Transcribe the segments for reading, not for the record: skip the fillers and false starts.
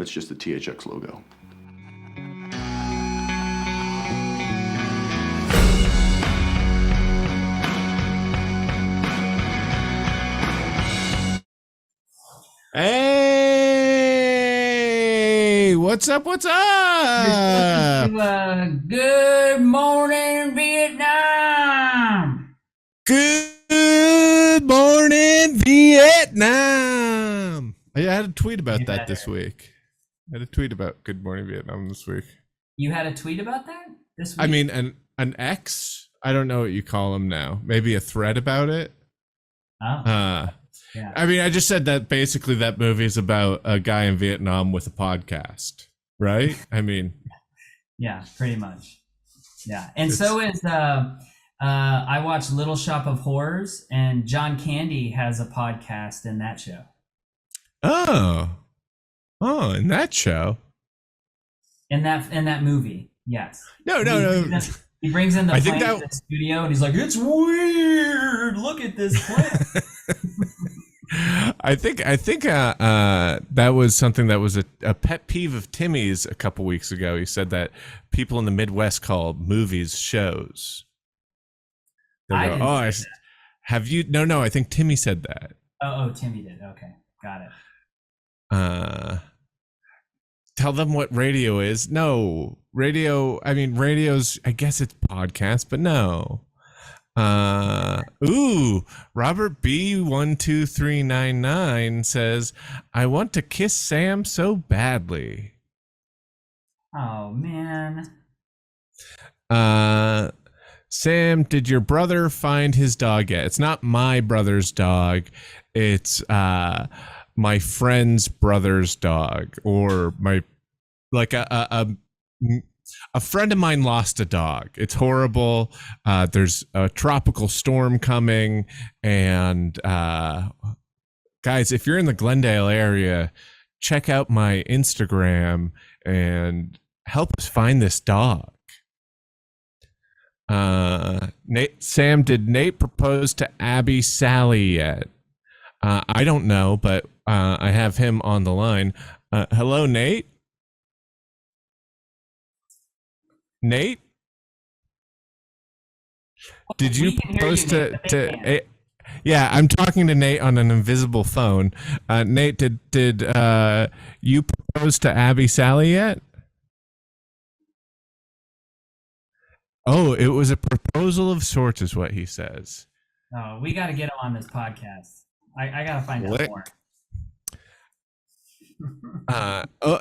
That's just the THX logo. Hey, what's up? What's up? Good morning, Vietnam. Good morning, Vietnam. I had a tweet about that this week. I had a tweet about Good Morning Vietnam this week. You had a tweet about that this week? I mean, an X. I don't know what you call them now. Maybe a thread about it. Oh. Yeah. I mean, I just said that basically that movie is about a guy in Vietnam with a podcast, right? I mean, yeah, pretty much. Yeah, and so is I watch Little Shop of Horrors, and John Candy has a podcast in that show. Oh, in that show. In that movie, yes. No. He brings in the plant to the studio, and he's like, "It's weird. Look at this plant." I think that was something that was a pet peeve of Timmy's a couple weeks ago. He said that people in the Midwest call movies shows. Have you? No. I think Timmy said that. Oh, Timmy did. Okay, got it. Tell them what radio is. No, radio. I mean, radio's. I guess it's podcast, but no. Robert B12399 says, I want to kiss Sam so badly. Oh man. Sam, did your brother find his dog yet? It's not my brother's dog. It's my friend's brother's dog, or a friend of mine lost a dog. It's horrible. There's a tropical storm coming. And guys, if you're in the Glendale area, check out my Instagram and help us find this dog. Sam, did Nate propose to Abby Sally yet? I don't know, but I have him on the line. Hello, Nate. Nate, did you propose to yeah, I'm talking to Nate on an invisible phone. Nate, did you propose to Abby Sally yet? Oh, it was a proposal of sorts is what he says. Oh, we got to get him on this podcast. I got to find out more.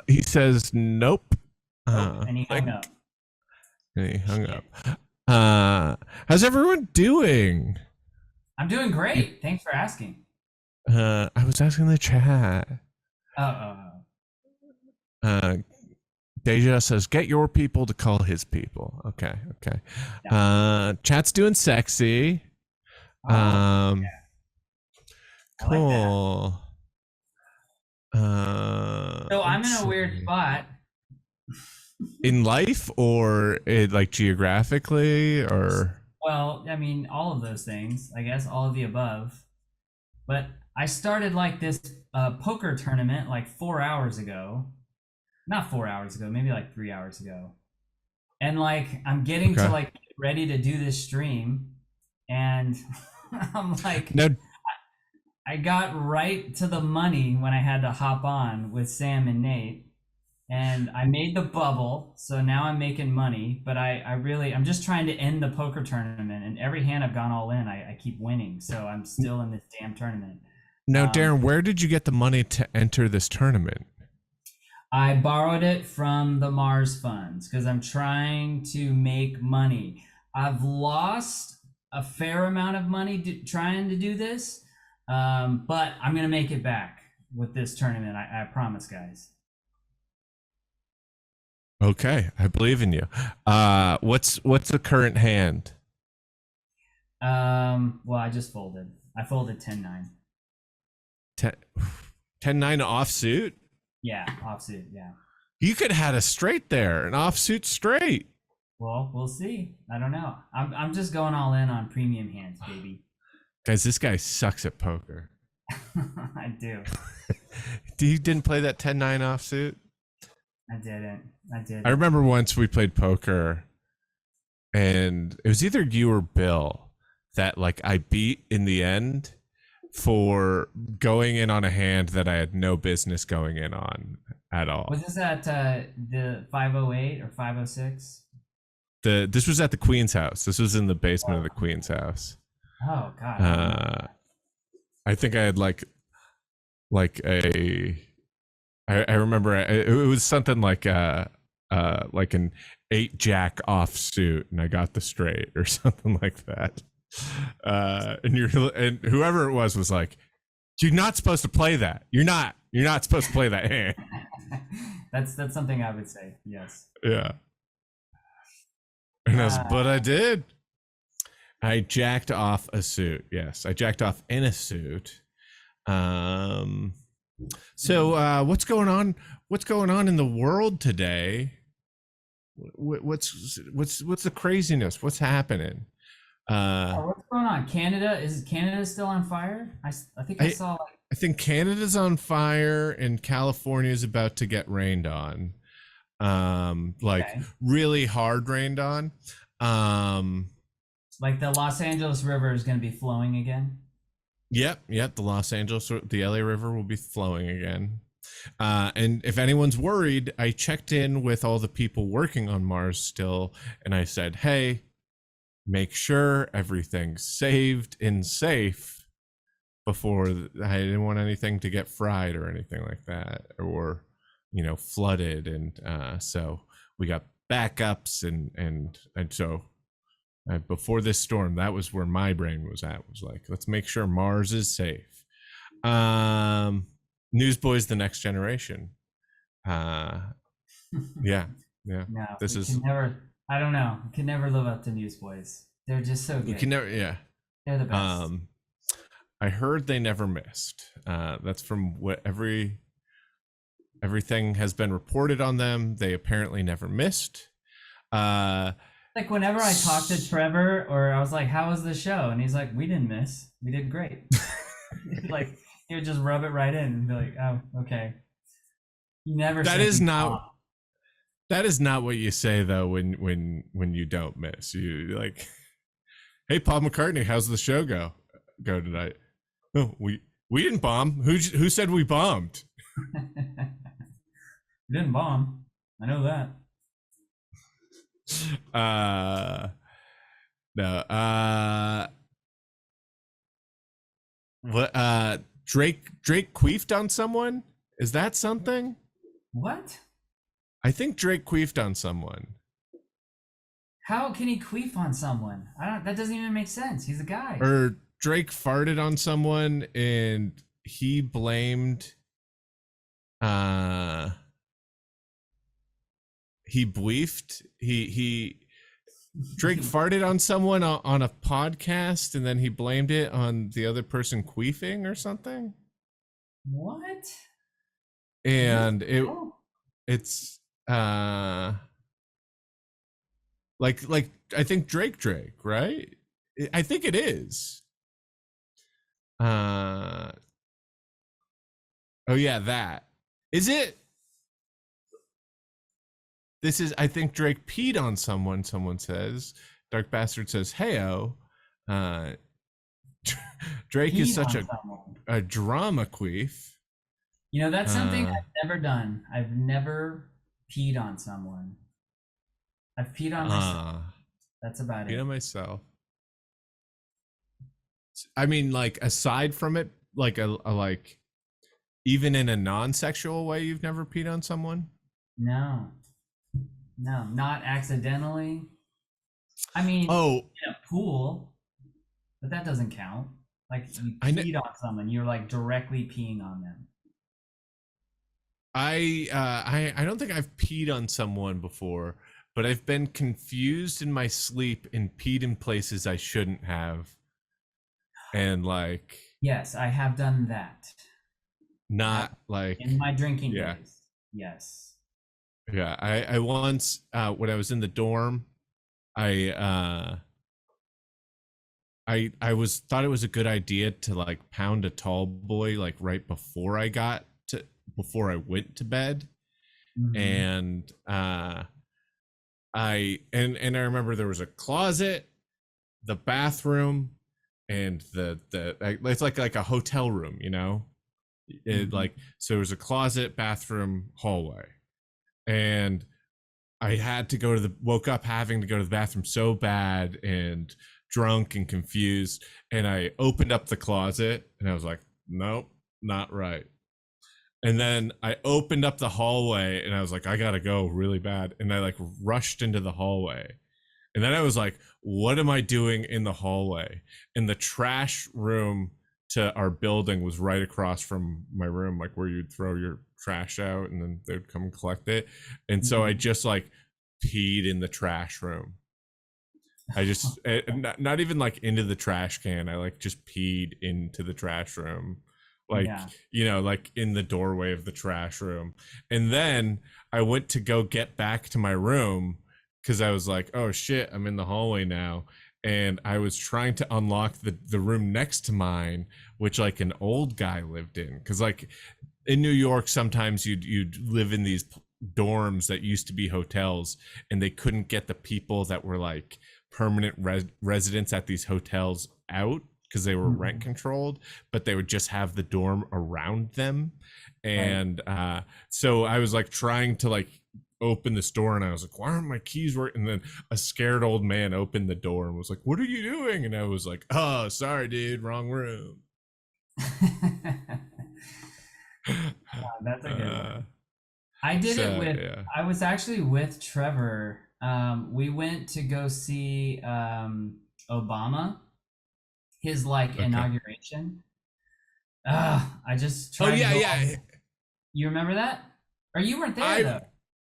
He says nope. And he hung up. And he hung up. How's everyone doing? I'm doing great. Thanks for asking. I was asking the chat. Deja says, get your people to call his people. Okay. Yeah. Chat's doing sexy. Yeah. Cool. So I'm in a weird spot. In life, or like geographically, or? Well, I mean, all of those things, I guess, all of the above. But I started like this poker tournament like 4 hours ago. Not 4 hours ago, maybe like 3 hours ago. And like, I'm getting to like get ready to do this stream. And I'm like, no. I got right to the money when I had to hop on with Sam and Nate. And I made the bubble, so now I'm making money, but I'm just trying to end the poker tournament, and every hand I've gone all in, I keep winning, so I'm still in this damn tournament. Now, Darren, where did you get the money to enter this tournament? I borrowed it from the Mars funds, because I'm trying to make money. I've lost a fair amount of money trying to do this, but I'm going to make it back with this tournament, I promise, guys. Okay, I believe in you. What's the current hand? Well, I just folded. I folded 10-9. 10-9 offsuit? Yeah, offsuit, yeah. You could have had a straight there, an offsuit straight. Well, we'll see. I don't know. I'm just going all in on premium hands, baby. Guys, this guy sucks at poker. I do. You didn't play that 10-9 offsuit? I didn't. I I didn't. remember once we played poker, and it was either you or Bill that like I beat in the end for going in on a hand that I had no business going in on at Was all. this at the 508 or 506? This was at the Queen's house. This was in the basement Oh, of the Queen's house. oh God, I don't remember. Uh, I think I had like a I remember it was something like an 8 jack offsuit, and I got the straight or something like that. And whoever it was like, "You're not supposed to play that. You're not supposed to play that hand." That's something I would say. Yes. Yeah, and I was, Uh, but I did. I jacked off a suit. Yes, I jacked off in a suit. Um, what's going on? What's going on in the world today? What's the craziness? What's happening? what's going on? Canada, is Canada still on fire? I think I I saw like, I think Canada's on fire and California is about to get rained on. Like okay, really hard rained on. Um, like the Los Angeles River is going to be flowing again. yep. The Los Angeles, the LA River will be flowing again. And if anyone's worried, I checked in with all the people working on Mars still, and I said, "Hey, make sure everything's saved and safe before I didn't want anything to get fried or anything like that, or flooded." And so we got backups, and so before this storm, that was where my brain was at. Was like, let's make sure Mars is safe. um Newsboys, the next generation. uh yeah, yeah. No, This we can is, never. I don't know. We can never live up to Newsboys. They're just so we good. can never, yeah. They're the best. um I heard they never missed. That's from what everything has been reported on them. They apparently never missed. uh Like whenever I talk to Trevor, or I was like, "How was the show?" and he's like, "We didn't miss. We did great." Like he would just rub it right in and be like, "Oh, okay." He never that says is he's not off. that is not what you say though when you don't miss. You like, "Hey, Paul McCartney, how's the show go tonight?" "Oh, we didn't bomb. Who said we bombed?" We didn't bomb. I know that. uh no. What Drake queefed on someone? Is that something? What? I think Drake queefed on someone. How can he queef on someone? I don't. That doesn't even make sense. He's a guy. Or Drake farted on someone and he blamed uh he bleefed. He Drake farted on someone on a podcast, and then he blamed it on the other person queefing or something. What? Is this And real? it's like I think Drake, right? I think it is. Uh oh yeah, that. Is it? This is, I think Drake peed on someone, someone says. Dark Bastard says, "Heyo." Uh Drake is Peed such on someone. a drama queef. That's something Uh I've never done. I've never peed on someone. I've peed on myself. uh That's about you know it. myself. I mean, like, aside from it, like a like, even in a non-sexual way, you've never peed on someone? No, no, not accidentally. I mean, Oh, in a pool, but that doesn't count. Like you I know. peed on someone, you're like directly peeing on them. I don't think I've peed on someone before, but I've been confused in my sleep and peed in places I shouldn't have, and like, Yes, I have done that. not like, In my drinking yeah, days. Yes. yeah. I once, when I was in the dorm, I I was thought it was a good idea to like pound a tall boy like right before I went to bed, Mm-hmm. and I remember there was a closet, the bathroom, and the it's like a hotel room, you know. It Mm-hmm. like so it was a closet, bathroom, hallway, and I had to go to the woke up having to go to the bathroom so bad and drunk and confused, and I opened up the closet and I was like, nope, not right. And then I opened up the hallway and I was like, I gotta go really bad. And I like rushed into the hallway. And then I was like, what am I doing in the hallway? And the trash room to our building was right across from my room, like where you'd throw your trash out and then they'd come and collect it. And so I Mm-hmm. just like peed in the trash room. I just not even like into the trash can. I like just peed into the trash room, like Yeah. like in the doorway of the trash room. And then I went to go get back to my room because I was like, oh shit, I'm in the hallway now. And I was trying to unlock the room next to mine, which like an old guy lived in. Because like in New York, sometimes you'd live in these dorms that used to be hotels, and they couldn't get the people that were like permanent residents at these hotels out because they were rent Mm-hmm. controlled, but they would just have the dorm around them. Right. And so I was like trying to like open this door, and I was like, why aren't my keys working? And then a scared old man opened the door and was like, what are you doing? And I was like, oh, sorry dude, wrong room. That's a good one. uh, I did it so with, yeah. I was actually with Trevor. We went to go see Obama, his like Okay. inauguration. I just Oh tried to yeah, go yeah. all, you remember that? Or you weren't there I though.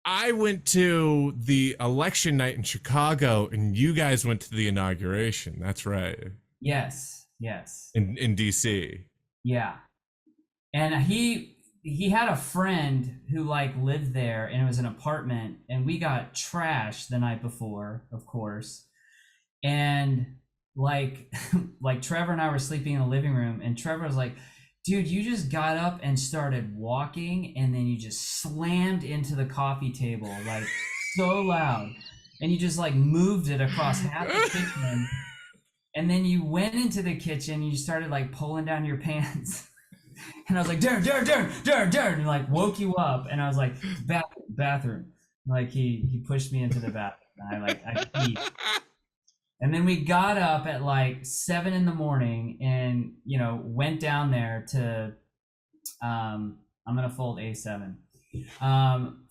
I went to the election night in Chicago, and you guys went to the inauguration. That's right, Yes, yes. in DC. Yeah. And he had a friend who like lived there and it was an apartment and we got trashed the night before, of course. And like like Trevor and I were sleeping in the living room and Trevor was like, dude, you just got up and started walking and then you just slammed into the coffee table like so loud and you just like moved it across half the kitchen and then you went into the kitchen and you started like pulling down your pants. And I was like, Darren, and like woke you up. And I was like, bathroom. Like he pushed me into the bathroom. And I peed. And then we got up at like 7 in the morning and went down there to I'm gonna fold A7. Um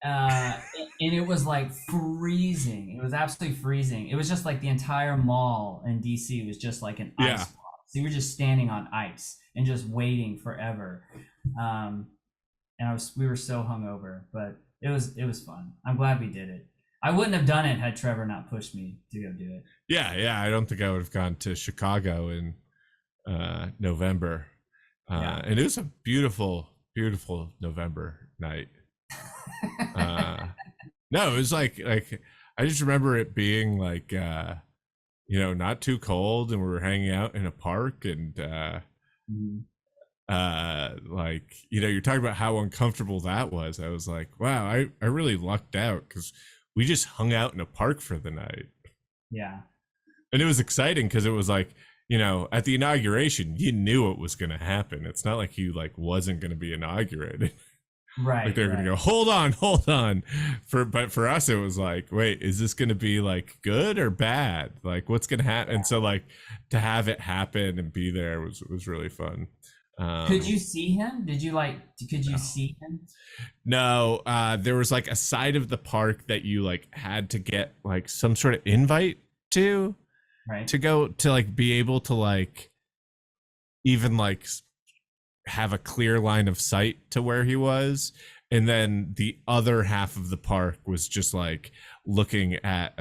and it was like freezing. It was absolutely freezing. It was just like the entire mall in DC was just like an ice Yeah. block. So you were just standing on ice and just waiting forever. Um, and we were so hungover, but it was fun. I'm glad we did it. I wouldn't have done it had Trevor not pushed me to go do it. Yeah, yeah. I don't think I would have gone to Chicago in November, Yeah. and it was a beautiful, beautiful November night. Uh, no, it was like I just remember it being like not too cold, and we were hanging out in a park, and Mhm. like you're talking about how uncomfortable that was. I was like, wow, I really lucked out because we just hung out in a park for the night. Yeah. And it was exciting because it was like at the inauguration you knew it was going to happen. It's not like you like wasn't going to be inaugurated. Like Right. they were going to Right. go hold on but for us it was like, wait, is this going to be like good or bad? Like what's going to happen? And so like to have it happen and be there was really fun. Could um you see him? Did you like? Could you no, see him? no, there was like a side of the park that you like had to get like some sort of invite to Right. to go to like be able to like even like have a clear line of sight to where he was. And then the other half of the park was just like looking at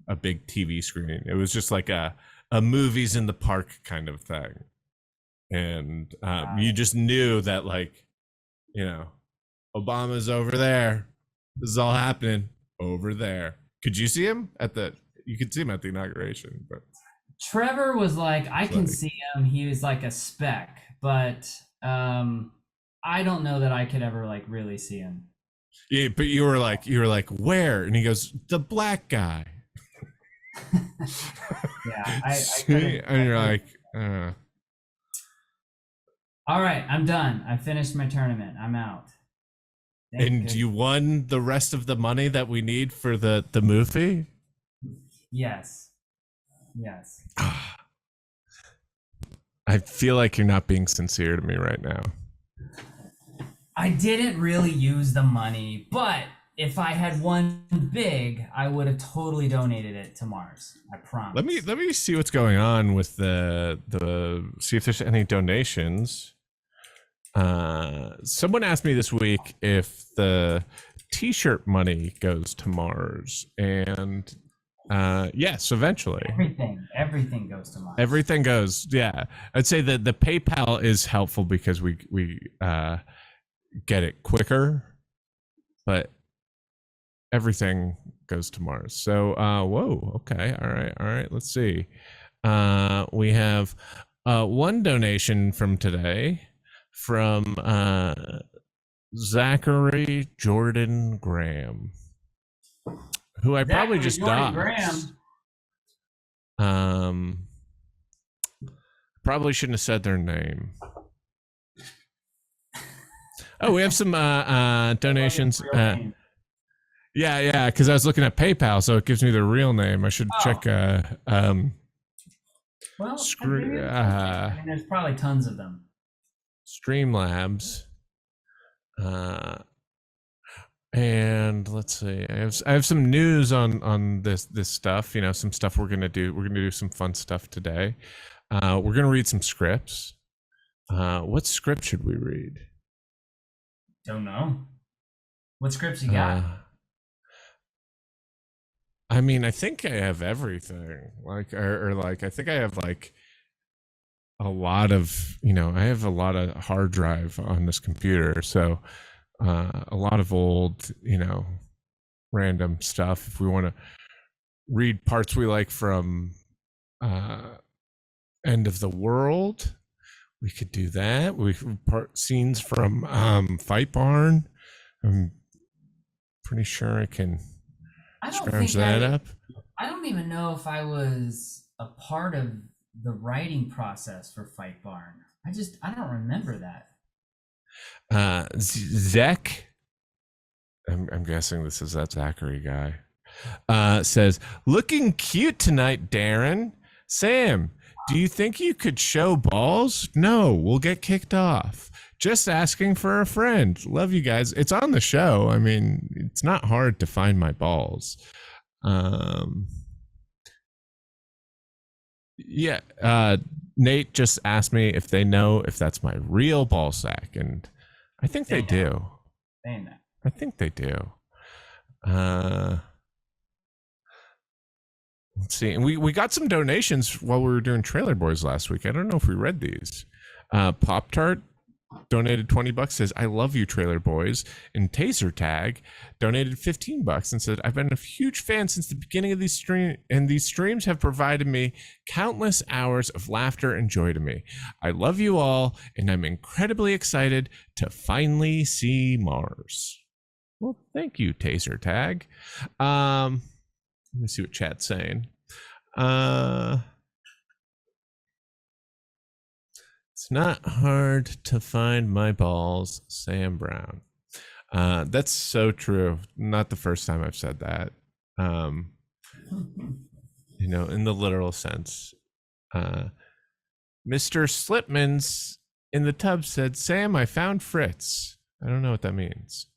a big TV screen. It was just like a movies in the park kind of thing. And you just knew that like you know Obama's over there. This is all happening over there. Could you see him at the you could see him at the inauguration, but Trevor was like, I it's can like see him. He was like a speck, but I don't know that I could ever like really see him. Yeah, but you were like, where? And he goes, the black guy. Yeah, I See? couldn't. And I you're couldn't. like, uh, All right, I'm done. I finished my tournament. I'm out. Thank and goodness. you won the rest of the money that we need for the movie. Yes. Yes. I feel like you're not being sincere to me right now. I didn't really use the money, but if I had won big, I would have totally donated it to Mars. I promise. Let me see what's going on with the see if there's any donations. Someone asked me this week if the t-shirt money goes to Mars, and yes, eventually. Everything goes to Mars. Everything goes. Yeah, I'd say that the PayPal is helpful because we get it quicker, but everything goes to Mars. So, whoa, okay, all right. Let's see. We have one donation from today from Zachary Jordan Graham, who I probably just Jordan doxed. Graham. Probably shouldn't have said their name. Oh, we have some donations. Yeah, because I was looking at PayPal, so it gives me their real name. I should check. Well, I mean, I there's probably tons of them. Streamlabs. And let's see. I have some news on this stuff. You know, some stuff we're gonna do. We're gonna do some fun stuff today. We're gonna read some scripts. What script should we read? Don't know. What scripts you got? I mean, I think I have everything. Like, or like, I think I have like a lot of, I have a lot of hard drive on this computer. So, a lot of old, random stuff. If we want to read parts we like from End of the World, we could do that. We scenes from Fight Barn. I'm pretty sure I can scrounge that up. I don't even know if I was a part of the writing process for Fight Barn. I don't remember that. Zach, I'm guessing this is that Zachary guy, says, looking cute tonight, Darren. Sam, do you think you could show balls? No, we'll get kicked off. Just asking for a friend. Love you guys. It's on the show. I mean, it's not hard to find my balls. Yeah. Nate just asked me if they know if that's my real ball sack, and I think they do. They know. I think they do. Let's see. And we got some donations while we were doing Trailer Boys last week. I don't know if we read these. Pop Tart donated $20, says, I love you, Trailer Boys. And Taser Tag donated $15 and said, I've been a huge fan since the beginning of these streams, and these streams have provided me countless hours of laughter and joy to me. I love you all, and I'm incredibly excited to finally see Mars. Well, thank you, Taser Tag. Let me see what chat's saying. It's not hard to find my balls, Sam Brown. That's so true. Not the first time I've said that. In the literal sense. Mr. Slipman's in the tub said, Sam, I found Fritz. I don't know what that means.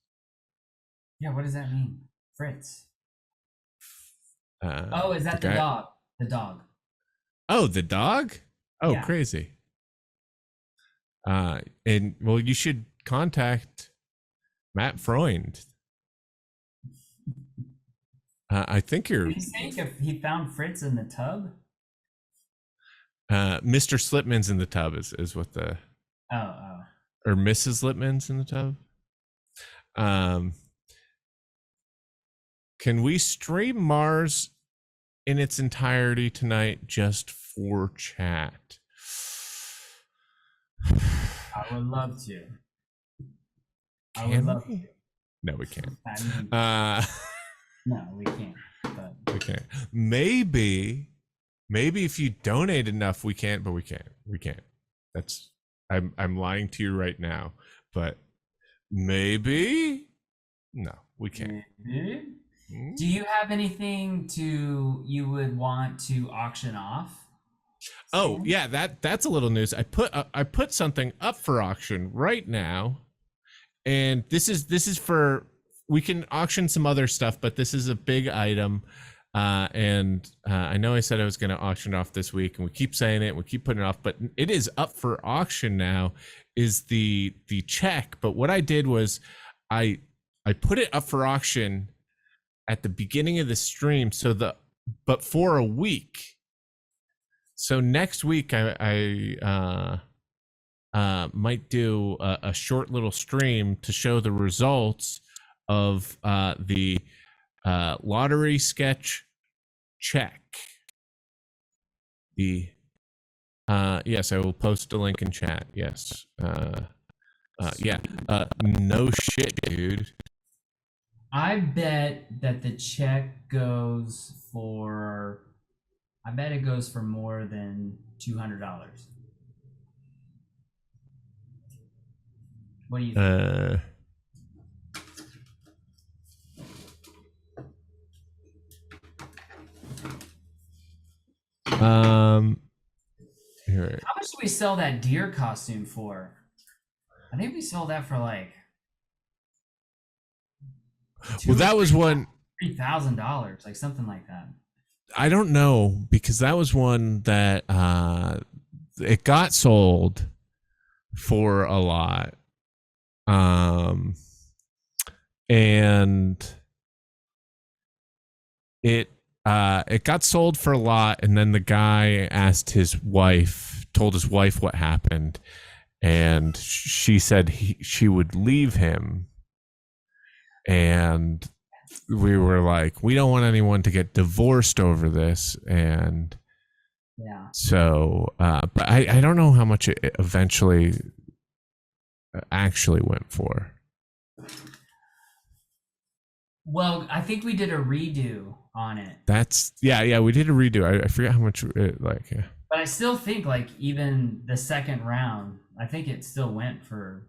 Yeah, what does that mean? Fritz. Is that the dog? The dog. Oh, the dog? Oh, yeah. Crazy. And well, you should contact Matt Freund. I think you're. Did he say if he found Fritz in the tub? Mr. Slipman's in the tub is what the. Oh. Or Mrs. Slipman's in the tub. Can we stream Mars in its entirety tonight just for chat? I would love to. No, we can't. I mean, Uh, no, we can't. But we can't. Maybe if you donate enough, we can't. But we can't. We can't. That's. I'm lying to you right now. But maybe. No, we can't. do you have anything you would want to auction off? Oh Sam? yeah, that's a little news. I put something up for auction right now, and this is for, we can auction some other stuff, but this is a big item. And I know I said I was going to auction it off this week, and we keep saying it, and we keep putting it off, but it is up for auction now. Is the check? But what I did was I put it up for auction at the beginning of the stream, but for a week. So next week I might do a short little stream to show the results of the lottery sketch check. Yes, I will post a link in chat. Yes. Yeah. No shit, dude. I bet that the check goes for. I bet it goes for more than $200. What do you think? Here. How much do we sell that deer costume for? I think we sold that for like. Well, that was one. $3,000, like something like that. I don't know, because that was one that it got sold for a lot, and it got sold for a lot, and then the guy told his wife what happened, and she said she would leave him, and we were like, we don't want anyone to get divorced over this. And yeah, so but I don't know how much it eventually actually went for. well, I think we did a redo on it. That's we did a redo. I forget how much yeah. But I still think like even the second round, I think it still went for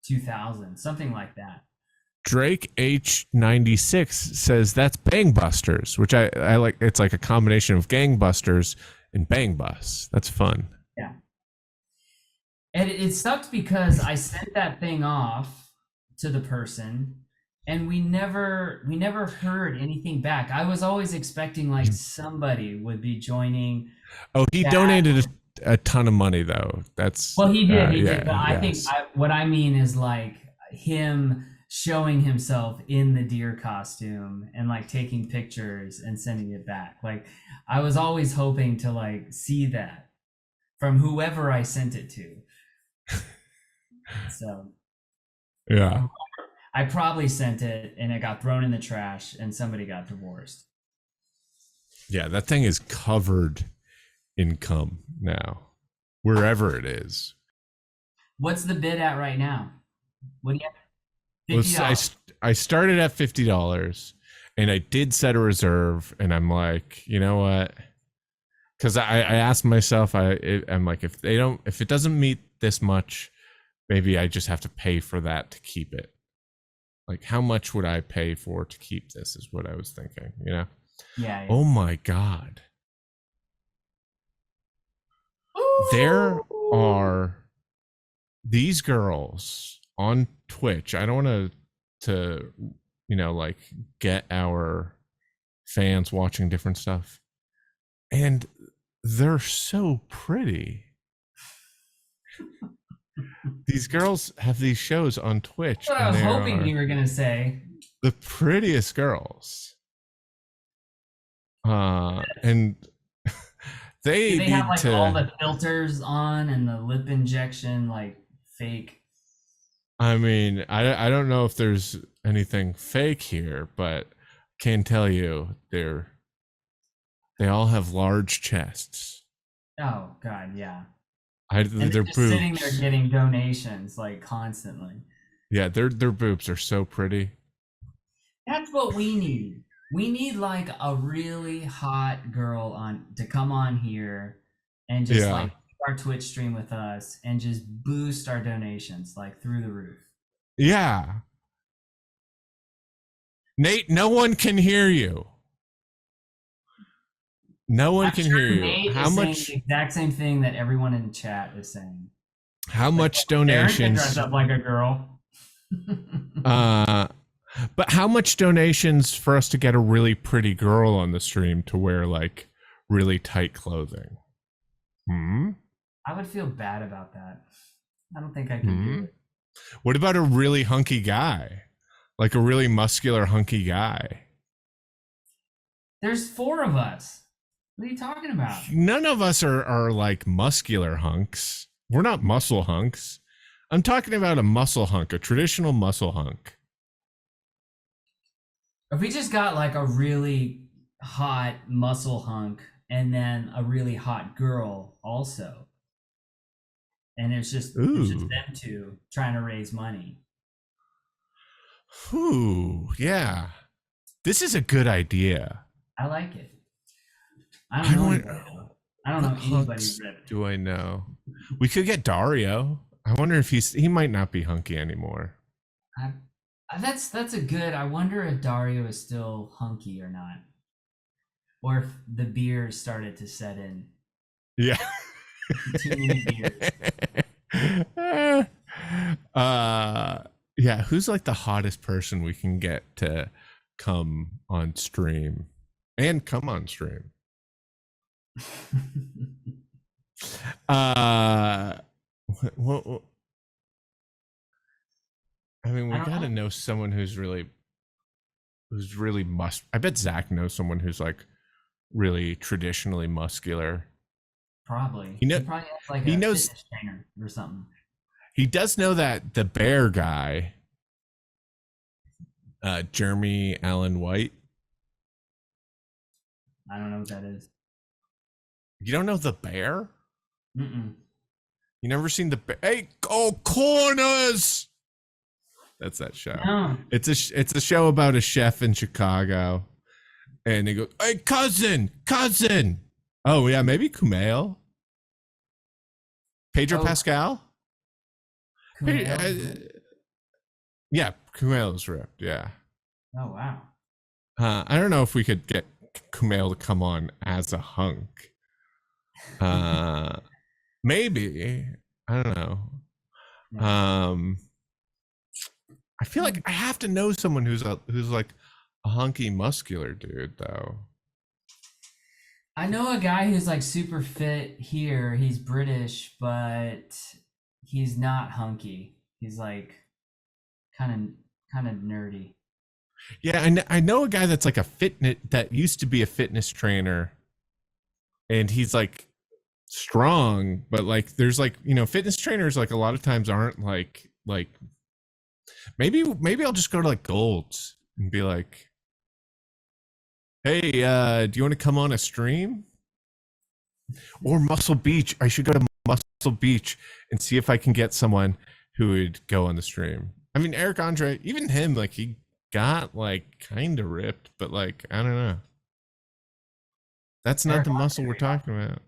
2,000, something like that. Drake H96 says that's Bangbusters, which I like. It's like a combination of Gangbusters and Bang Bus. That's fun. Yeah. And it sucked because I sent that thing off to the person, and we never heard anything back. I was always expecting like somebody would be joining. Oh, he donated a ton of money though. That's well, he did. He yeah, did. But I think what I mean is like him showing himself in the deer costume and like taking pictures and sending it back. Like I was always hoping to like see that from whoever I sent it to. So yeah, I probably sent it and it got thrown in the trash and somebody got divorced. Yeah, that thing is covered in cum now, wherever it is. What's the bid at right now? What do you have? I started at $50, and I did set a reserve, and I'm like, you know what? Because I asked myself, I'm like, if it doesn't meet this much, maybe I just have to pay for that to keep it. Like, how much would I pay for to keep this? Is what I was thinking. You know? Yeah. Oh my God. Ooh. There are these girls on Twitch. I don't want to like get our fans watching different stuff, and they're so pretty. These girls have these shows on Twitch. That's what I was hoping you were gonna say. The prettiest girls, and they have like all the filters on and the lip injection, like fake. I mean, I don't know if there's anything fake here, but can tell you they all have large chests. Oh God, yeah. They're just sitting there getting donations like constantly. Yeah, their boobs are so pretty. That's what we need. We need like a really hot girl on to come on here and just Yeah. like our Twitch stream with us and just boost our donations like through the roof. Yeah. Nate, no one can hear you. No one I'm can hear sure you. Nate is saying the exact same thing that everyone in chat is saying. How Like, much Aaron can dress donations up like a girl. uh but how much donations for us to get a really pretty girl on the stream to wear like really tight clothing? Hmm? I would feel bad about that. I don't think I could Hmm? do it. What about a really hunky guy? Like a really muscular hunky guy? There's 4 of us. What are you talking about? None of us are like muscular hunks. We're not muscle hunks. I'm talking about a muscle hunk, a traditional muscle hunk. If we just got like a really hot muscle hunk and then a really hot girl also, and it's just Ooh. them two trying to raise money. Ooh, yeah. This is a good idea. I like it. I don't know anybody. I don't know What anybody hunks ripped. do I know? We could get Dario. I wonder if he might not be hunky anymore. That's a good. I wonder if Dario is still hunky or not, or if the beer started to set in. Yeah. Too many beers. Yeah, who's like the hottest person we can get to come on stream and come on stream? What I mean, we got to know someone who's really I bet Zach knows someone who's like really traditionally muscular. Probably. He Probably has like he a knows fitness trainer or something. he does know that the bear guy, Jeremy Allen White. I don't know what that is. You don't know the bear? Mm-mm. You never seen the bear? Hey, oh, corners! That's that show. No. It's a show about a chef in Chicago, and they go, "Hey, cousin." Oh yeah, maybe Kumail, Pedro Pascal. Yeah, Kumail is ripped. Yeah. Oh wow. I don't know if we could get Kumail to come on as a hunk. Maybe, I don't know. I feel like I have to know someone who's like a hunky muscular dude though. I know a guy who's like super fit here. He's British, but he's not hunky. He's like kind of nerdy. Yeah, I know a guy that's like that used to be a fitness trainer, and he's like strong, but like there's like, fitness trainers like a lot of times aren't like maybe I'll just go to like Gold's and be like, hey, do you want to come on a stream? Or Muscle Beach. I should go to Muscle Beach and see if I can get someone who would go on the stream. I mean, Eric Andre, even him, like he got like kind of ripped, but like I don't know. That's not the muscle we're talking about.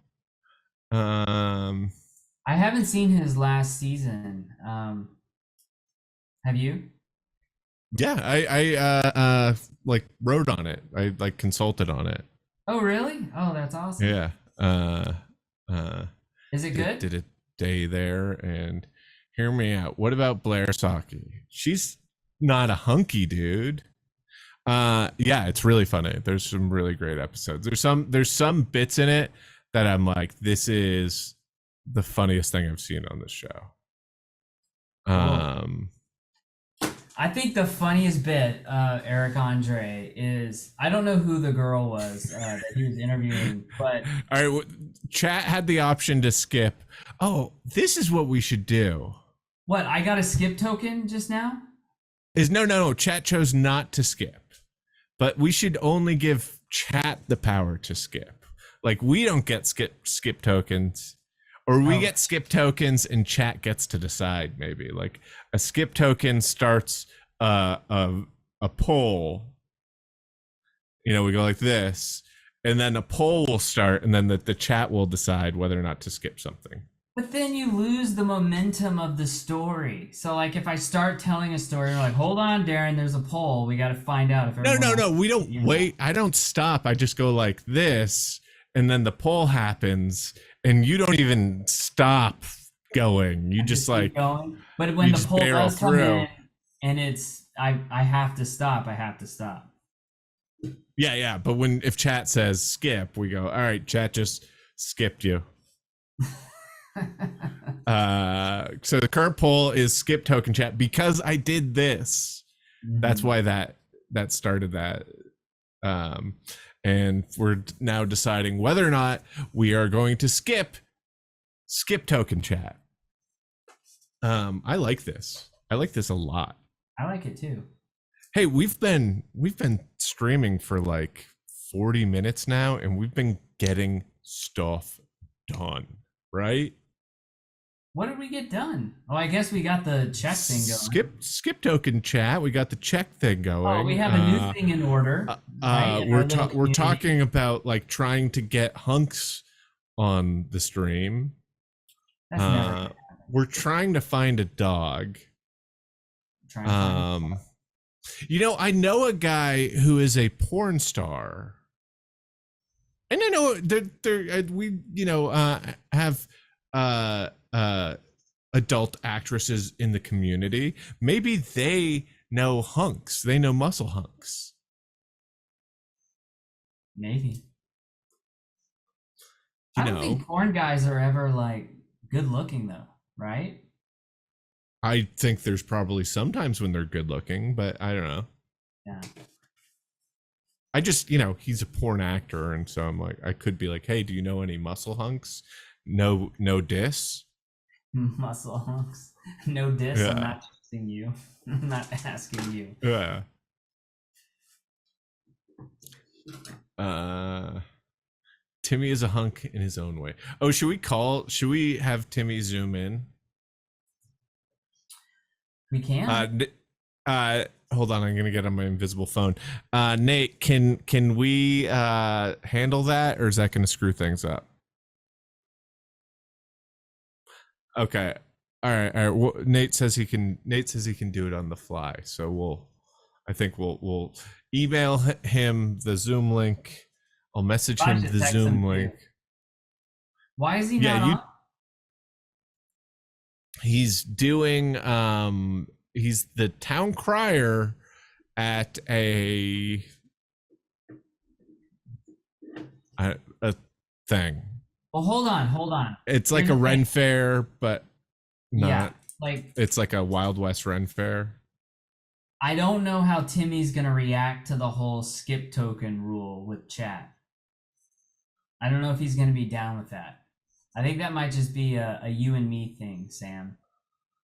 I haven't seen his last season. Have you? Yeah, I like wrote on it. I like consulted on it. Oh really? Oh, that's awesome. Yeah. Is it good? Did a day there, and hear me out. What about Blair Saki? She's not a hunky dude. Yeah, it's really funny. There's some really great episodes. There's some bits in it that I'm like, this is the funniest thing I've seen on this show. I think the funniest bit, Eric Andre, is I don't know who the girl was that he was interviewing, but all right, chat had the option to skip. Oh, this is what we should do. What, I got a skip token just now? No. Chat chose not to skip, but we should only give chat the power to skip. Like we don't get skip tokens. Or we Oh. get skip tokens and chat gets to decide. Maybe like a skip token starts a poll. You know, we go like this, and then a poll will start, and then the chat will decide whether or not to skip something. But then you lose the momentum of the story. So like if I start telling a story, you're like, hold on, Darren, there's a poll. We got to find out if No. We don't wait. I don't stop. I just go like this, and then the poll happens, and you don't even stop going. You just like going. But when the poll does come through. in and it's I have to stop, I have to stop. Yeah. But if chat says skip, we go, all right, chat just skipped you. So the current poll is skip token chat because I did this. Mm-hmm. That's why that started that. And we're now deciding whether or not we are going to skip token chat. I like this. I like this a lot. I like it too. Hey, we've been streaming for like 40 minutes now, and we've been getting stuff done, right? What did we get done? Oh, I guess we got the check thing going. Skip token chat. We got the check thing going. Oh, we have a new thing in order. Right? We're talking about like trying to get hunks on the stream. That's never we're trying to find a dog. You know, I know a guy who is a porn star, and I know we have adult actresses in the community. Maybe they know hunks. They know muscle hunks. Maybe. I don't think porn guys are ever like good looking though, right? I think there's probably sometimes when they're good looking, but I don't know. Yeah. I just, he's a porn actor, and so I'm like, I could be like, hey, do you know any muscle hunks? No diss. Muscle hunks. No diss. Yeah. I'm not asking you. I'm not asking you. Yeah. Timmy is a hunk in his own way. Oh, should we have Timmy zoom in? We can. Hold on, I'm gonna get on my invisible phone. Nate, can we handle that, or is that gonna screw things up? Okay. All right. Well, Nate says he can do it on the fly. So we'll email him the Zoom link. I'll message him the Zoom link. Why is he not on? He's doing he's the town crier at a thing. Well, hold on. It's like a Ren fair, but not. Yeah, like it's like a Wild West Ren fair. I don't know how Timmy's gonna react to the whole skip token rule with chat. I don't know if he's gonna be down with that. I think that might just be a you and me thing, Sam.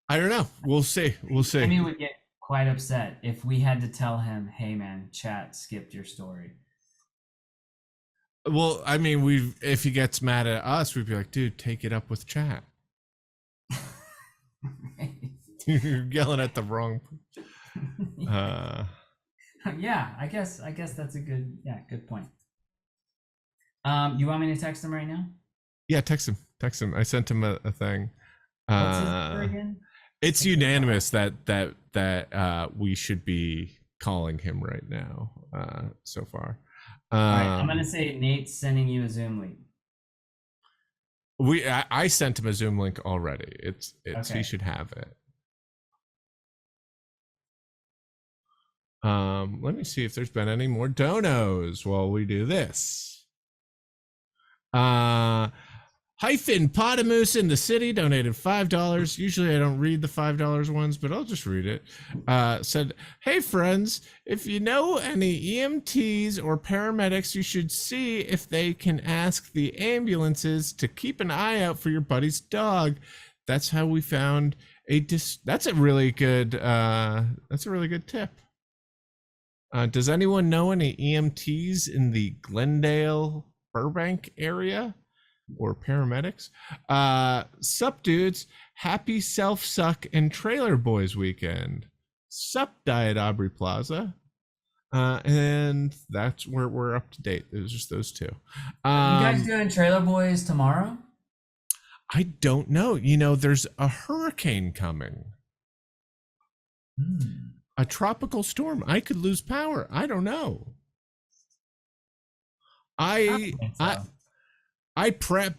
I don't know. We'll see. Timmy would get quite upset if we had to tell him, "Hey, man, chat skipped your story." Well, I mean, if he gets mad at us, we'd be like, dude, take it up with chat. You're yelling at the wrong. Yeah, I guess that's a good point. You want me to text him right now? Yeah, text him. I sent him a thing. What's his number again? It's unanimous that we should be calling him right now. So far. All right, I'm gonna say Nate's sending you a Zoom link. I sent him a Zoom link already. It's okay. He should have it. Let me see if there's been any more donos while we do this. Hyphen Potamoose in the city donated $5. Usually I don't read the $5 ones, but I'll just read it. Said, hey friends, if you know any EMTs or paramedics, you should see if they can ask the ambulances to keep an eye out for your buddy's dog. That's how we found that's a really good tip. Does anyone know any EMTs in the Glendale, Burbank area? or paramedics. Sup, dudes. Happy Self Suck and Trailer Boys weekend. Sup, Diet Aubrey Plaza. And that's where we're up to date. It was just those two. Are you guys Um, doing Trailer Boys tomorrow? I don't know. You know, there's a hurricane coming, Hmm. a tropical storm. I could lose power. I don't know. I don't I think I so. I prep.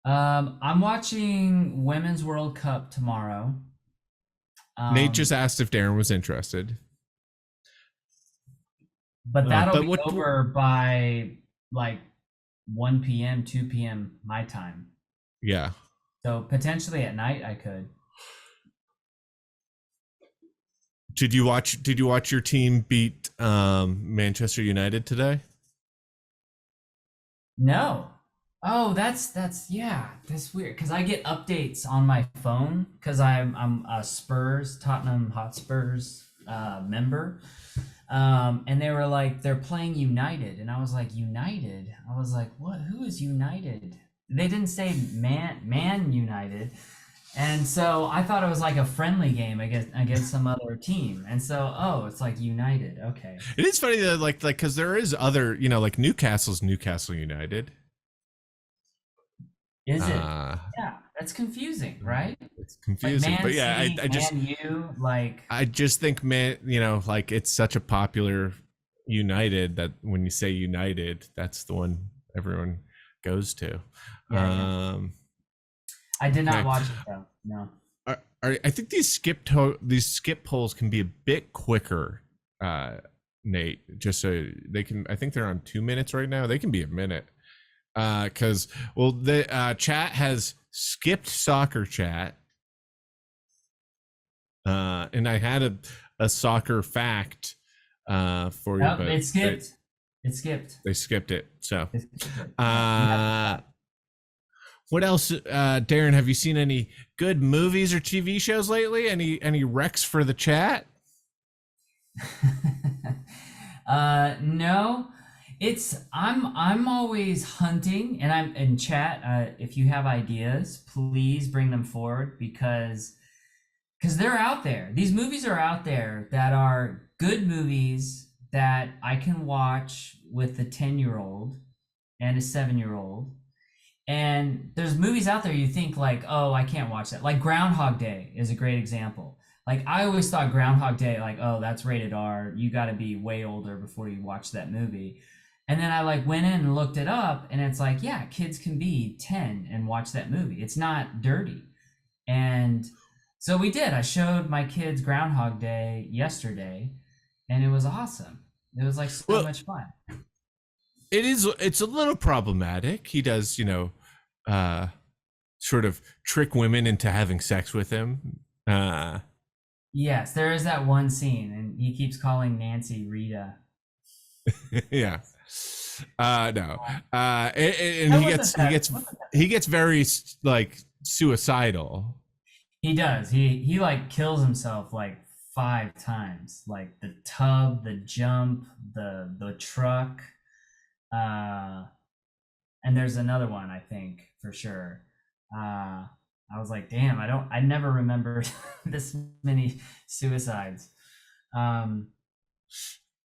I'm watching Women's World Cup tomorrow. Nate just Um, asked if Darren was interested. but that'll But be what? over by like 1 p.m., 2 p.m. my time. Yeah. So potentially at night I could. Did you watch? Did you watch your team beat Manchester United today? No. Oh, that's yeah, that's weird because I get updates on my phone because I'm a Spurs Tottenham Hotspurs member, and they were like they're playing United, and I was like United. I was like, what? Who is United? They didn't say Man United, and so I thought it was like a friendly game against some other team, and so oh, it's like United. Okay, It is funny that like because there is other, you know, like Newcastle's Newcastle United. is it? Uh Yeah, that's confusing, right? it's Like confusing. Man But yeah, City, I just Man U, like I just think, man, you know, like it's such a popular United that when you say United, that's the one everyone goes to. yeah, yeah. I did not Okay. watch it though. No. I think these skip polls can be a bit quicker, Nate. Just so they can, I think they're on 2 minutes right now. They can be a minute, because well, the chat has skipped soccer chat, and I had a soccer fact for you, Nope, but it skipped. It skipped. they skipped it. So, It skipped. Yeah, you have to uh, stop. what else, Darren? Have you seen any good movies or TV shows lately? Any recs for the chat? No. I'm always hunting and I'm in chat. If you have ideas, please bring them forward because they're out there. These movies are out there that are good movies that I can watch with a 10-year-old and a 7-year-old. And there's movies out there you think like, oh, I can't watch that. Like Groundhog Day is a great example. Like I always thought Groundhog Day, like, oh, that's rated R. You got to be way older before you watch that movie. And then I like went in and looked it up, and it's like, yeah, kids can be 10 and watch that movie. It's not dirty. And so we did. I showed my kids Groundhog Day yesterday, and it was awesome. It was like so Well, much fun. it's a little problematic. He does, you know, uh sort of trick women into having sex with him. Yes, there is that one scene, and he keeps calling Nancy Rita. Yeah. No. And That he wasn't gets he that. gets Wasn't that he gets very like suicidal. He does. He like kills himself like 5 times. Like the tub, the jump, the truck, uh, and there's another one I think for sure. I was like, damn, I never remember this many suicides. Um,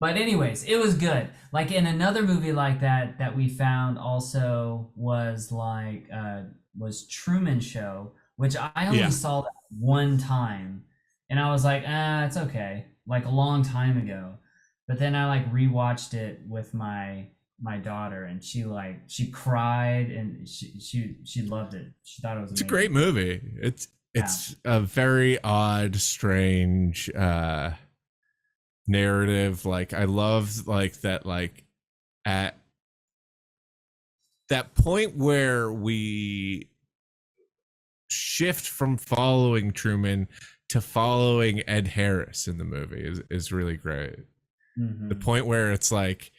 but anyways, it was good. Like in another movie like that we found also was like was Truman Show, which I only Yeah. saw that one time, and I was like, it's okay, like a long time ago. But then I like rewatched it with my daughter, and she cried, and she loved it. She thought it was It's a great amazing. movie. Yeah, It's a very odd, strange narrative. Like I love like that like at that point where we shift from following Truman to following Ed Harris in the movie is really great. The hmm, point where it's like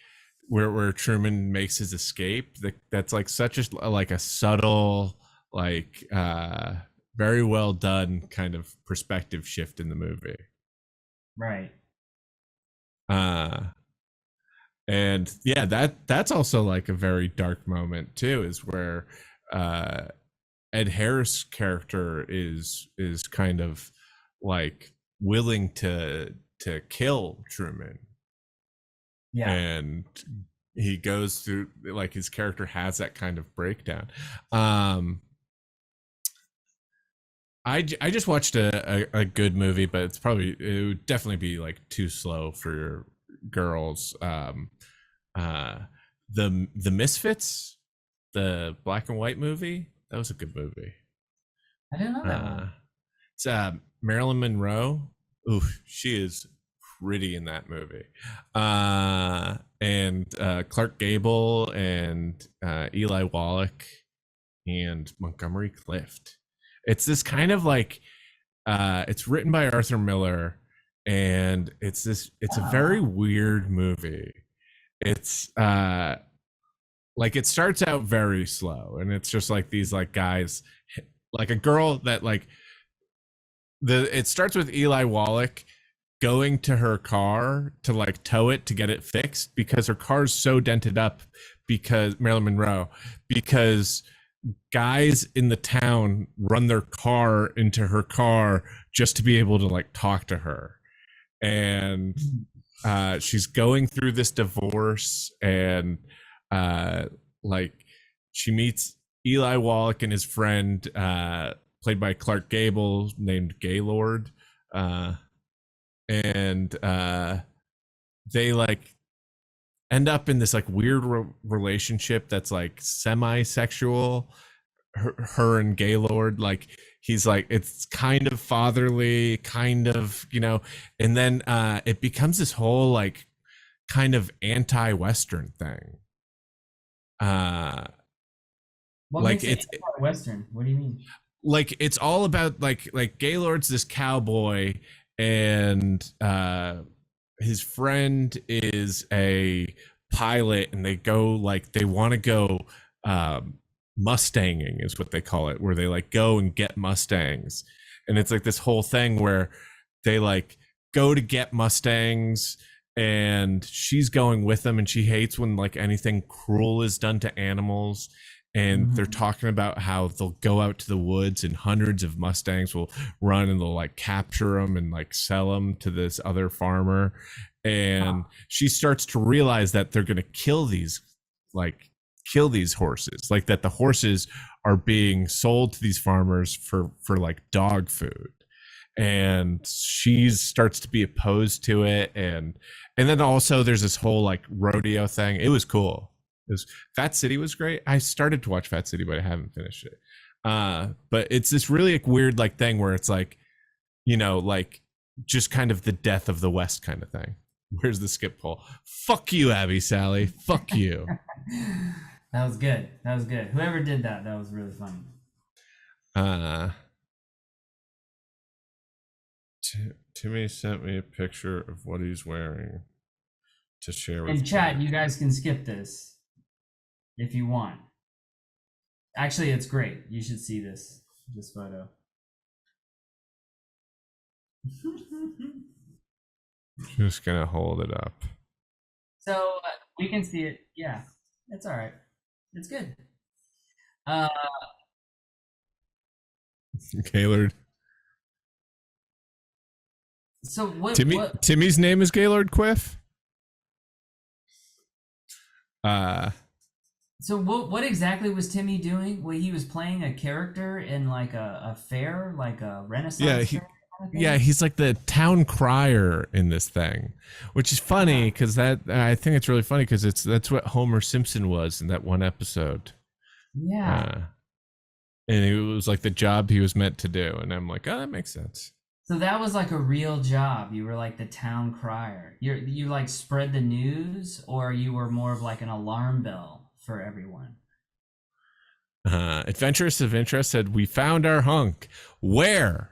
where Truman makes his escape, that's like such a like a subtle like very well done kind of perspective shift in the movie. right. Uh And yeah, that's also like a very dark moment too, is where uh Ed Harris character is kind of like willing to kill Truman, Yeah. and he goes through, like, his character has that kind of breakdown. um I just watched a good movie, but it would definitely be like too slow for girls. Uh the Misfits, the black and white movie, that was a good movie. I didn't know that uh one. it's Marilyn Monroe. Ooh, she is pretty in that movie. And Clark Gable and Eli Wallach and Montgomery Clift. It's this kind of like, it's written by Arthur Miller, and it's a very Oh, weird movie. It's like, it starts out very slow, and it's just like these like guys, like a girl that like, it starts with Eli Wallach going to her car to like tow it to get it fixed because her car's so dented up, because Marilyn Monroe, because guys in the town run their car into her car just to be able to like talk to her. And she's going through this divorce, and uh like, she meets Eli Wallach and his friend, played by Clark Gable, named Gaylord. And they like end up in this like weird relationship that's like semi-sexual. Her and Gaylord, like, he's like, it's kind of fatherly, kind of, and then it becomes this whole like kind of anti-Western thing. uh what like makes it it's Western? What do you mean? like, it's all about like Gaylord's this cowboy, and his friend is a pilot, and they want to go, um mustanging is what they call it, where they like go and get mustangs. And it's like this whole thing where they like go to get mustangs, and she's going with them, and she hates when like anything cruel is done to animals. And they're Mhm. talking about how they'll go out to the woods, and hundreds of mustangs will run, and they'll like capture them and like sell them to this other farmer. And she starts to realize that they're going to like kill these horses, like that the horses are being sold to these farmers for like dog food. And she starts to be opposed to it. And then also there's this whole like rodeo thing. It was cool. Fat City was great. I started to watch Fat City, but I haven't finished it. But it's this really like weird like thing where it's like, like, just kind of the death of the West kind of thing. Where's the skip pole? Fuck you, Abby Sally. Fuck you. That was good. That was good. Whoever did that, that was really funny. uh Timmy sent me a picture of what he's wearing to share with In chat, me. you guys can skip this if you want. Actually, it's great. You should see this photo. I'm just gonna hold it up. So we can see it. Yeah, it's all right. It's good. Uh, Gaylord. so what Timmy's name is Gaylord Quiff. Uh so what exactly was Timmy doing? Well, he was playing a character in like a fair, like a yeah, Renaissance he fair kind of yeah, thing. he's like the town crier in this thing, which is funny Ah, because I think it's really funny because that's what Homer Simpson was in that one episode. yeah. Uh and it was like the job he was meant to do, and I'm like, oh, that makes sense. So that was like a real job. You were like the town crier. You like spread the news, or you were more of like an alarm bell for everyone. Adventurous of Interest said, we found our hunk. Where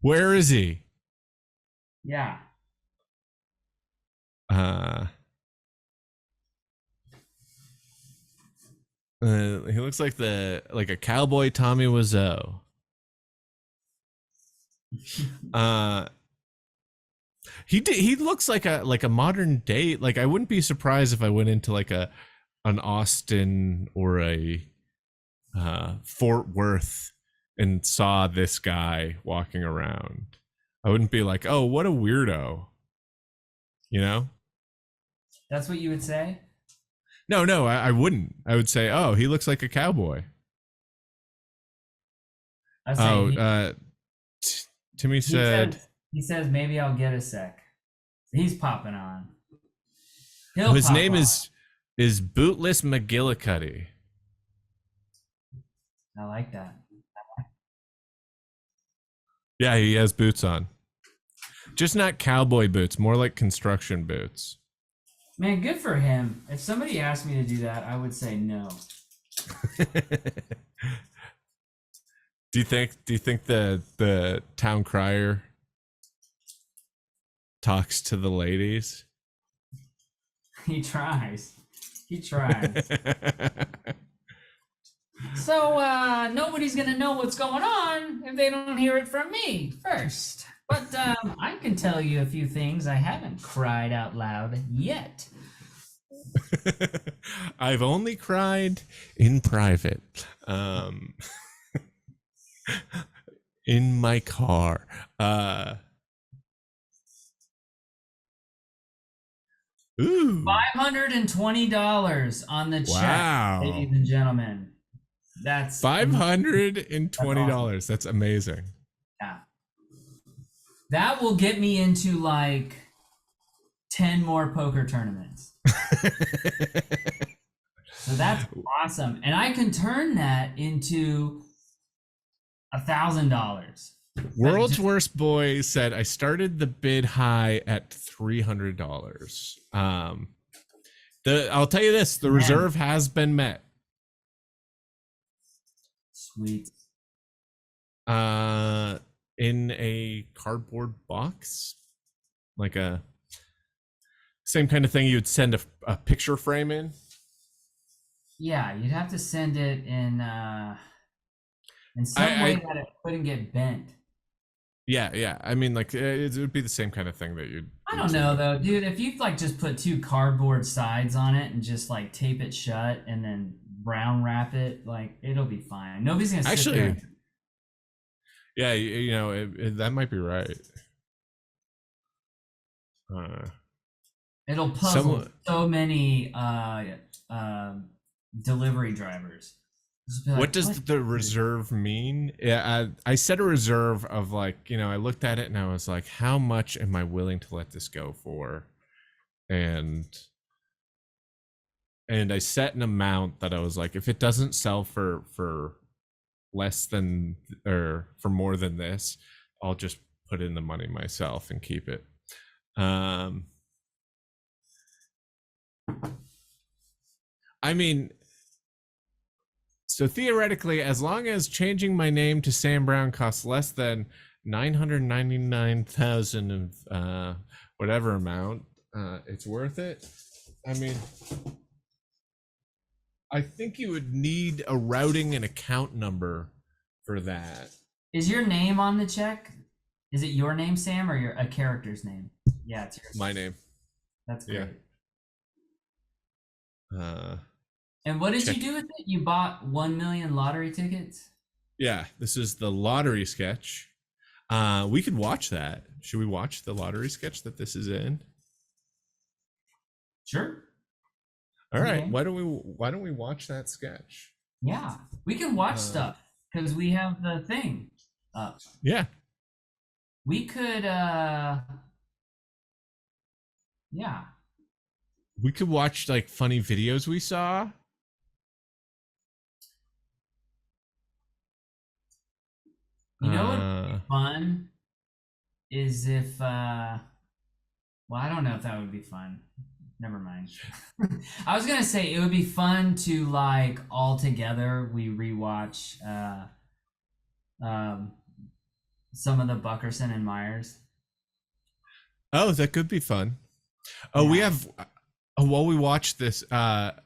is he? Yeah. uh he looks like a cowboy Tommy Wiseau. uh He looks like a modern day. Like I wouldn't be surprised if I went into like an Austin or a Fort Worth and saw this guy walking around. I wouldn't be like, oh, what a weirdo. You know? That's what you would say? No, I wouldn't. I would say, oh, he looks like a cowboy. I say Oh, he, Timmy said, he says maybe I'll get a sec. He's popping on. He'll his pop name on. is Bootless McGillicuddy. I like that. Yeah, he has boots on. Just not cowboy boots, more like construction boots. Man, good for him. If somebody asked me to do that, I would say no. Do you think the town crier talks to the ladies? He tries. He tries. So nobody's gonna know what's going on if they don't hear it from me first. But I can tell you a few things I haven't cried out loud yet. I've only cried in private. In my car. Ooh. $520 on the check, Wow. ladies and gentlemen. That's $520. That's amazing. Yeah. That will get me into like 10 more poker tournaments. So that's awesome. And I can turn that into $1,000. World's Worst Boy said, I started the bid high at $300. I'll tell you this, the reserve has been met. Sweet. In a cardboard box, like a same kind of thing you'd send a picture frame in. Yeah, you'd have to send it in some way that it couldn't get bent. Yeah. I mean, like it would be the same kind of thing that you'd. I don't know though, dude. If you like just put 2 cardboard sides on it and just like tape it shut and then brown wrap it, like it'll be fine. Nobody's gonna sit there. Actually, yeah, you know that might be right. It'll puzzle so many delivery drivers. Like, what does the reserve mean? Yeah, I set a reserve of like, you know, I looked at it and I was like, how much am I willing to let this go for? And I set an amount that I was like, if it doesn't sell for less than or for more than this, I'll just put in the money myself and keep it. I mean, so theoretically, as long as changing my name to Sam Brown costs less than 999,000 of whatever amount, it's worth it. I mean, I think you would need a routing and account number for that. Is your name on the check? Is it your name, Sam, or a character's name? Yeah, it's yours. My name. That's great. Yeah. And what did you do with it? You bought 1 million lottery tickets? Yeah, this is the lottery sketch. We could watch that. Should we watch the lottery sketch that this is in? Sure. All right. Why don't we watch that sketch? Yeah, we can watch stuff because we have the thing up. Yeah. We could yeah. We could watch like funny videos we saw. You know what would be fun is if well, I don't know if that would be fun. Never mind. I was gonna say it would be fun to like all together we rewatch some of the Buckerson and Myers. Oh, that could be fun. Oh, yeah. We have while we watch this, let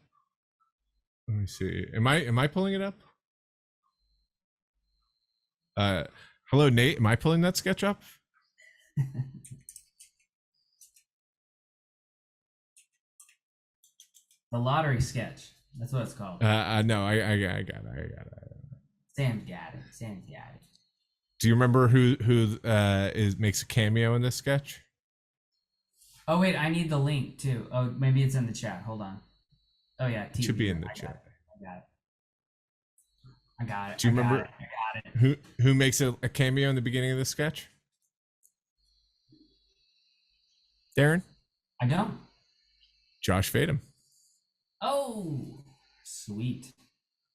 me see. Am I pulling it up? Hello, Nate. Am I pulling that sketch up? The lottery sketch. That's what it's called. No, I got it. Sam's got it. Sam's got it. Do you remember who makes a cameo in this sketch? Oh wait, I need the link too. Oh, maybe it's in the chat. Hold on. Oh yeah, TV. It should be in the chat. I got it. Do you remember who makes a cameo in the beginning of the sketch? Darren? I don't. Josh Fadem. Oh, sweet.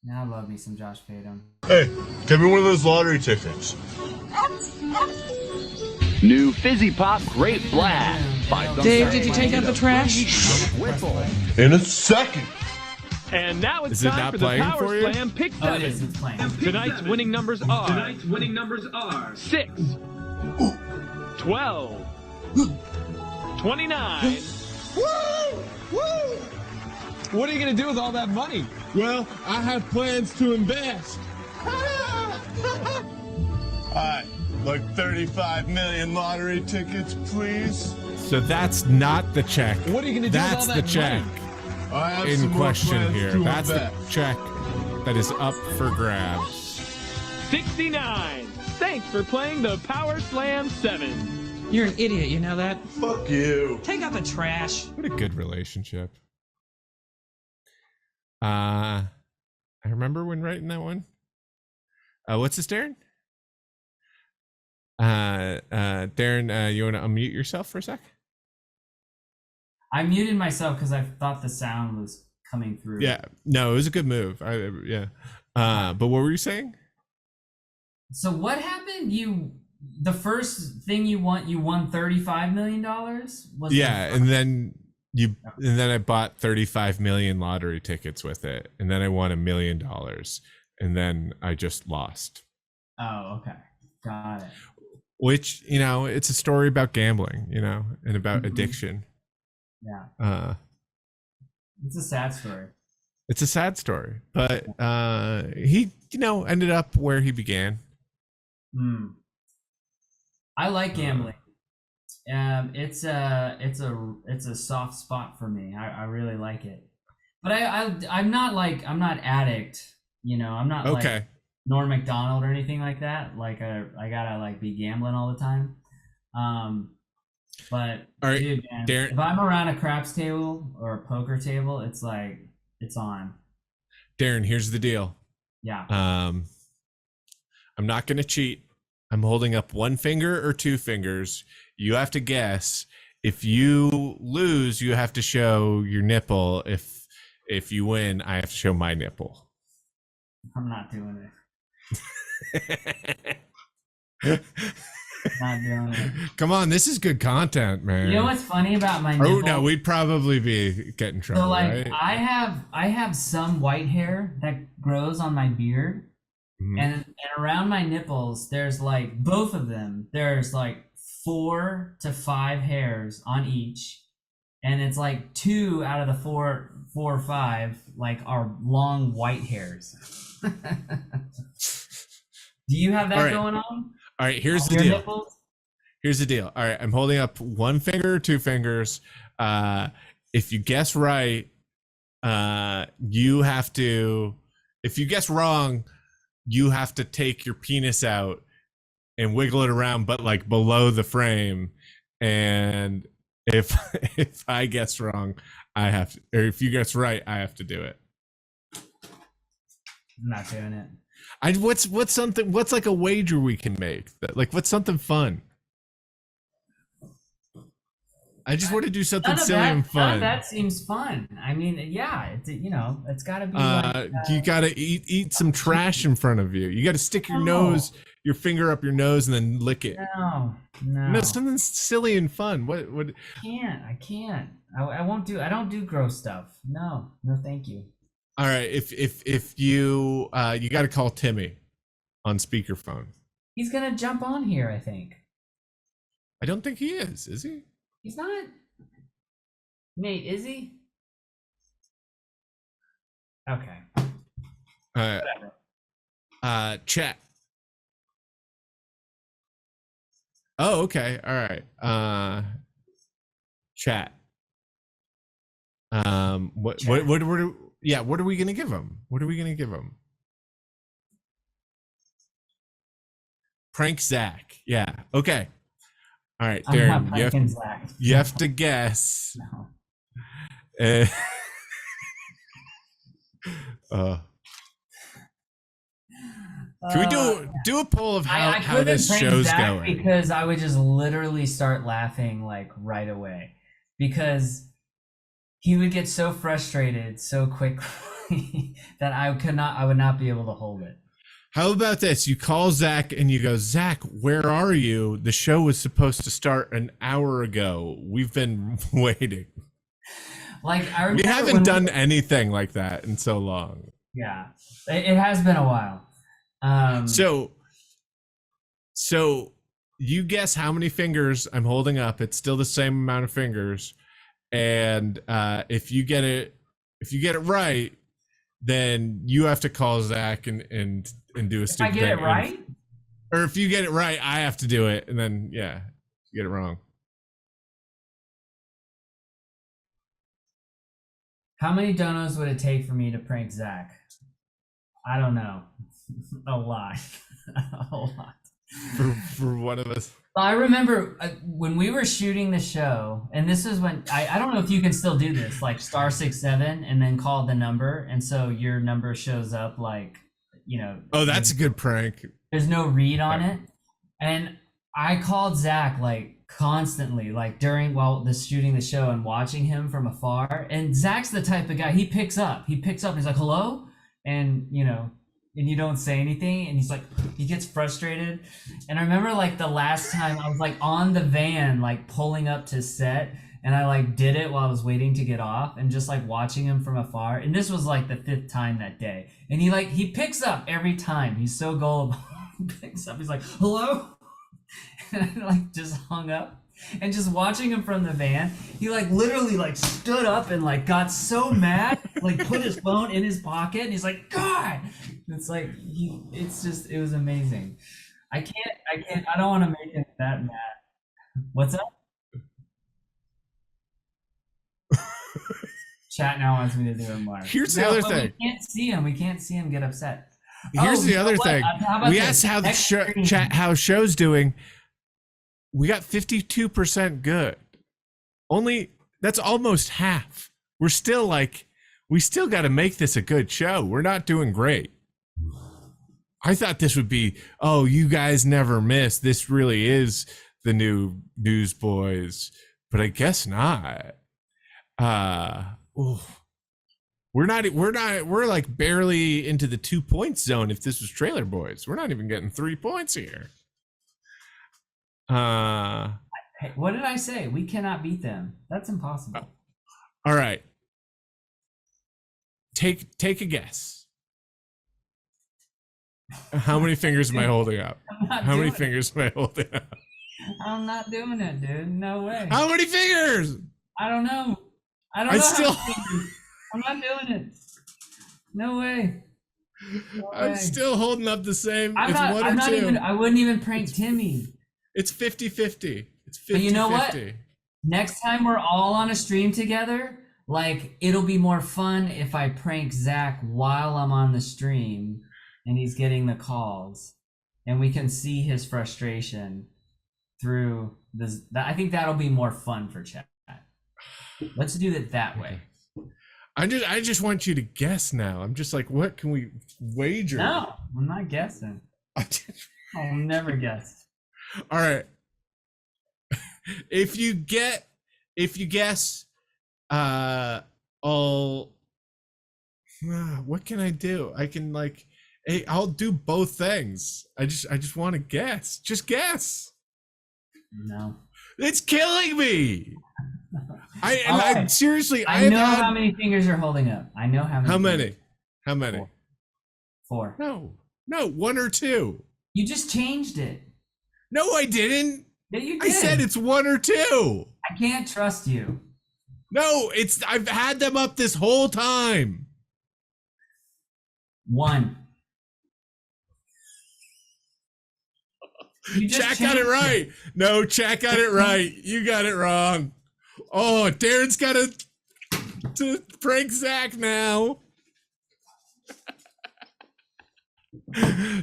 Now I love me some Josh Fadem. Hey, give me one of those lottery tickets. New Fizzy Pop Grape Blast. Dave, did you take out the trash? In a second. And now it's Is it time not for the playing Power for you? Slam Pick Oh, it 7. is. It's playing. Tonight's winning numbers are 6, 12, 29. What are you going to do with all that money? Well, I have plans to invest. Alright, like 35 million lottery tickets, please. So that's not the check. What are you going to do with all That's that the check money? I have some in more question plans here. to That's the invest. check that is up for grabs. 69. Thanks for playing the Power Slam 7. You're an idiot, you know that? Fuck you. Take out the trash. What a good relationship. I remember when writing that one. What's this, Darren? Darren, you want to unmute yourself for a sec? I muted myself because I thought the sound was coming through. Yeah, no, it was a good move. But what were you saying? So what happened? The first thing you won $35 million. Was And then I bought 35 million lottery tickets with it, and then I won $1 million, and then I just lost. Oh, okay, got it. Which, it's a story about gambling, and about addiction. Yeah. It's a sad story. It's a sad story, but he, ended up where he began. I like gambling. It's a soft spot for me. I really like it, but I'm not addict. I'm not Okay. like Norm Macdonald or anything like that. Like I gotta like be gambling all the time. But All right, dude, man, Darren. if I'm around a craps table or a poker table, it's like it's on. Darren, here's the deal. Yeah. I'm not going to cheat. I'm holding up one finger or two fingers. You have to guess. If you lose, you have to show your nipple. If you win, I have to show my nipple. I'm not doing it. Not doing it. Come on, this is good content, man. You know what's funny about my nipple? Oh no, we'd probably be getting trouble. So like right? I have some white hair that grows on my beard, and around my nipples there's like both of them. There's like 4 to 5 hairs on each, and it's like 2 out of the 4 or 5 like are long white hairs. Do you have that All right. going on? All right, here's the Your deal. nipples? Here's the deal. All right, I'm holding up one finger or two fingers. If you guess right, you have to. If you guess wrong, you have to take your penis out and wiggle it around, but like below the frame. And if I guess wrong, I have to. Or if you guess right, I have to do it. I'm not doing it. What's like a wager we can make? Like what's something fun? I just want to do something silly and fun. None of that seems fun. I mean, yeah, it's got to be. You got to eat some trash in front of you. You got to stick your finger up your nose, and then lick it. No, something silly and fun. What? I can't. I won't do. I don't do gross stuff. No, thank you. All right, if you you got to call Timmy on speakerphone. He's gonna jump on here, I think. I don't think he is he? He's not. Nate, is he? Okay. Chat. Oh, okay. All right. Chat. What are we gonna give him? What are we gonna give him? Prank Zach. Yeah. Okay. All right, I'm not Darren. pranking Zach. You have to guess. No. Can we do a poll of how this prank show's Zach going? because I would just literally start laughing like right away because he would get so frustrated so quickly that I would not be able to hold it. How about this? You call Zach and you go, Zach, where are you? The show was supposed to start an hour ago. We've been waiting. Like I remember we haven't done anything like that in so long. Yeah, it has been a while. So you guess how many fingers I'm holding up. It's still the same amount of fingers. And if you get it right, then you have to call Zach and do a stupid thing. If I get it right? Or if you get it right, I have to do it. And then, yeah, you get it wrong. How many donos would it take for me to prank Zach? I don't know. A lot. A lot. For one of us. I remember when we were shooting the show, and this is when I don't know if you can still do this, like *67 and then call the number, and so your number shows up like, you know. Oh, that's a good prank. There's no read on it, and I called Zach like constantly, like while shooting the show and watching him from afar. And Zach's the type of guy, he picks up. He's like, hello, and you know. And you don't say anything, and he's like, he gets frustrated. And I remember like the last time I was like on the van, like pulling up to set, and I like did it while I was waiting to get off, and just like watching him from afar. And this was like the 5th time that day. And he picks up every time. He's so gullible. He picks up, he's like, hello? And I like just hung up. And just watching him from the van, he like literally like stood up and like got so mad, like put his phone in his pocket, and he's like, God! It's like it was amazing. I don't want to make him that mad. What's up? Chat now wants me to do it more. Here's the other thing. We can't see him get upset. Here's the other thing. We asked how how show's doing. We got 52% good. That's almost half. We still got to make this a good show. We're not doing great. I thought this would be, oh, you guys never miss. This really is the new Newsboys, but I guess not. We're like barely into the 2 point zone. If this was Trailer Boys, we're not even getting 3 points here. Hey, what did I say? We cannot beat them. That's impossible. All right. Take a guess. How many fingers am I holding up? How many fingers am I holding up? I'm not doing it, dude. No way. How many fingers? I don't know. I'm not doing it. No way. I'm still holding up the same. I wouldn't even prank Timmy. It's 50-50. It's 50-50. But you know what? Next time we're all on a stream together, like it'll be more fun if I prank Zach while I'm on the stream and he's getting the calls, and we can see his frustration through this. I think that'll be more fun for chat. Let's do it that way. I just want you to guess now. I'm just like, what can we wager? No, I'm not guessing. I'll never guess. All right. If you guess, what can I do? I can like, hey, I'll do both things. I just want to guess. Just guess. No. It's killing me. I seriously, I know how many fingers you're holding up. I know how many. How many? How many? 4. No, 1 or 2. You just changed it. No, I didn't. Yeah, you did. I said it's 1 or 2. I can't trust you. No, I've had them up this whole time. 1. Chat got it right. No, Chat got it right. You got it wrong. Oh, Darren's got it. to prank Zach now.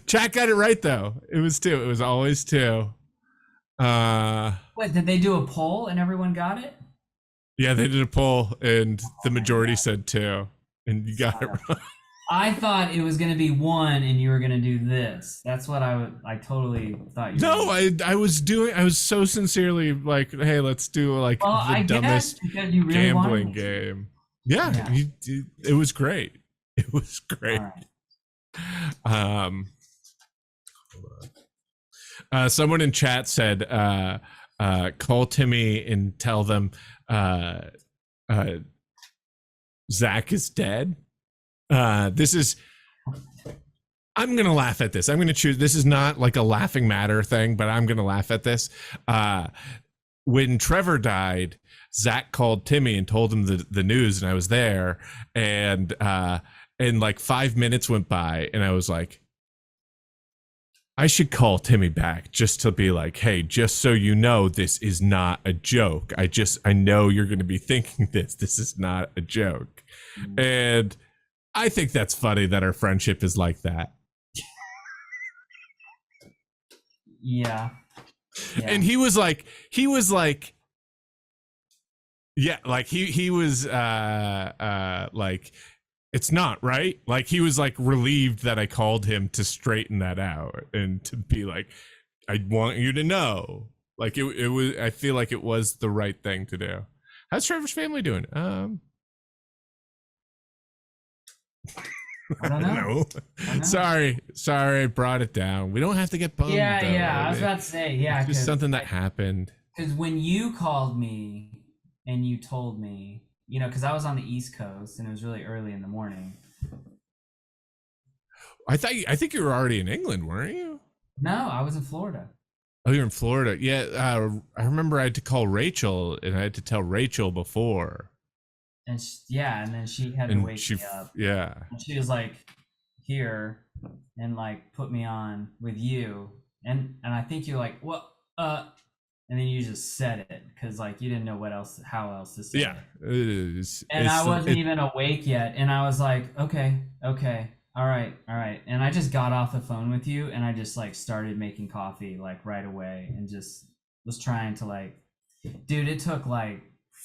Chat got it right though. It was 2. It was always 2. What, did they do a poll and everyone got it? Yeah, they did a poll and the majority said 2, and you got it wrong. I thought it was gonna be 1 and you were gonna do this. That's what I totally thought you were No, doing. I was so sincerely like, hey, let's do like the I dumbest guess because you really gambling wanted to. game. Yeah, it was great. It was great. All right. Someone in chat said, call Timmy and tell them Zach is dead. This is, I'm gonna laugh at this. I'm gonna choose, this is not like a laughing matter thing, but I'm gonna laugh at this. When Trevor died, Zach called Timmy and told him the news, and I was there, and like 5 minutes went by, and I was like, I should call Timmy back just to be like, hey, just so you know, this is not a joke. I know you're going to be thinking this is not a joke. And I think that's funny that our friendship is like that. Yeah. And he was like, yeah, like he was like, it's not right. Like he was like relieved that I called him to straighten that out and to be like, I want you to know. Like it was, I feel like it was the right thing to do. How's Trevor's family doing? I don't know. Sorry, I brought it down. We don't have to get bummed. Yeah. I was about to say, it's just something that happened. Because when you called me and you told me, you know, because I was on the East Coast and it was really early in the morning. I think you were already in England, weren't you? No, I was in Florida. Oh, you're in Florida. Yeah, I remember I had to call Rachel, and I had to tell Rachel before. And and then she had to wake me up. Yeah. And she was like, here, and like put me on with you. And I think you're like, what? And then you just said it because like you didn't know how else to say it. Yeah. And I wasn't even awake yet. And I was like, okay. All right. And I just got off the phone with you and I just like started making coffee like right away and just was trying to like, dude, it took like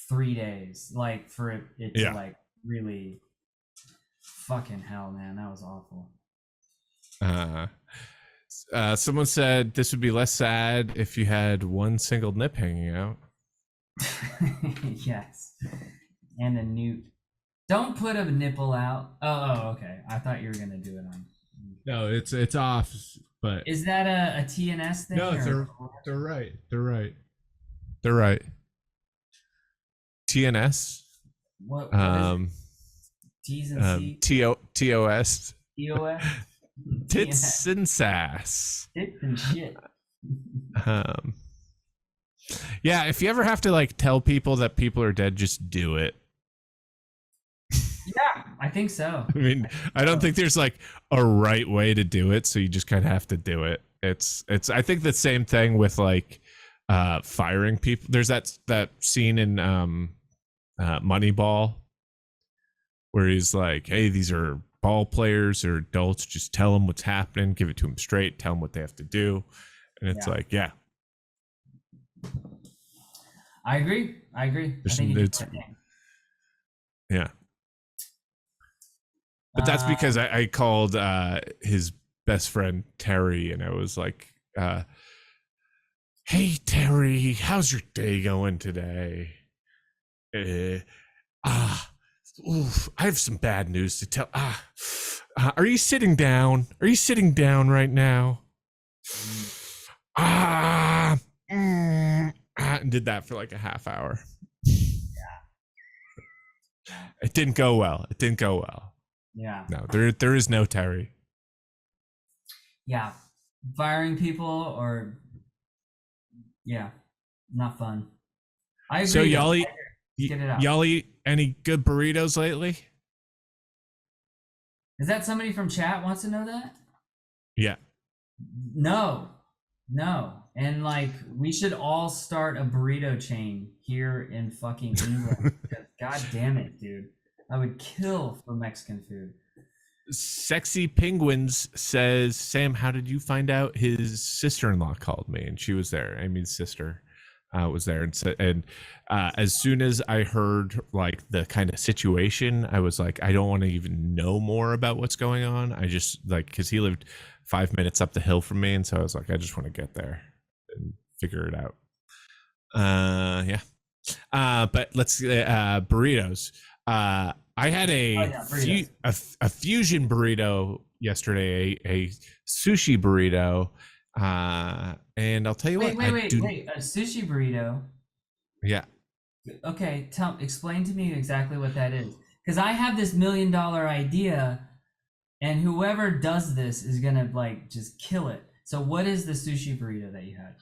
3 days like for it to like really fucking hell, man. That was awful. Someone said this would be less sad if you had one single nip hanging out. Yes. And a newt. Don't put a nipple out. Oh, okay. I thought you were gonna do it on. No, it's off. But is that a TNS thing? No, they're right. They're right. TNS. What is it? T's and C's. TOS. TOS. Tits and sass. Tits and shit. Yeah, if you ever have to like tell people that people are dead, just do it. Yeah, I think so. I mean, I don't think there's like a right way to do it, so you just kind of have to do it. It's I think the same thing with like firing people. There's that scene in Moneyball where he's like, hey, these are ball players or adults, just tell them what's happening, give it to them straight, tell them what they have to do. And it's like, yeah. I agree. I think it's yeah. But that's because I called his best friend Terry and I was like, hey Terry, how's your day going today? Oof, I have some bad news to tell. Are you sitting down? Are you sitting down right now? And did that for like a half hour. Yeah. It didn't go well. Yeah. No, there is no Terry. Yeah. Firing people not fun. I agree. So y'all eat Get it out. Y'all eat any good burritos lately? Is that somebody from chat wants to know that? Yeah. No. And like we should all start a burrito chain here in fucking England. God damn it, dude. I would kill for Mexican food. Sexy Penguins says, Sam, how did you find out his sister-in-law called me? And she was there. Amy's sister was there. And as soon as I heard like the kind of situation, I was like, I don't want to even know more about what's going on. I just like, because he lived 5 minutes up the hill from me. And so I was like, I just want to get there and figure it out. Yeah. But let's burritos. I had a fusion burrito yesterday, a sushi burrito, and I'll tell you wait, what. Wait, a sushi burrito. Yeah. Okay, explain to me exactly what that is, because I have this $1 million idea, and whoever does this is gonna like just kill it. So, what is the sushi burrito that you had?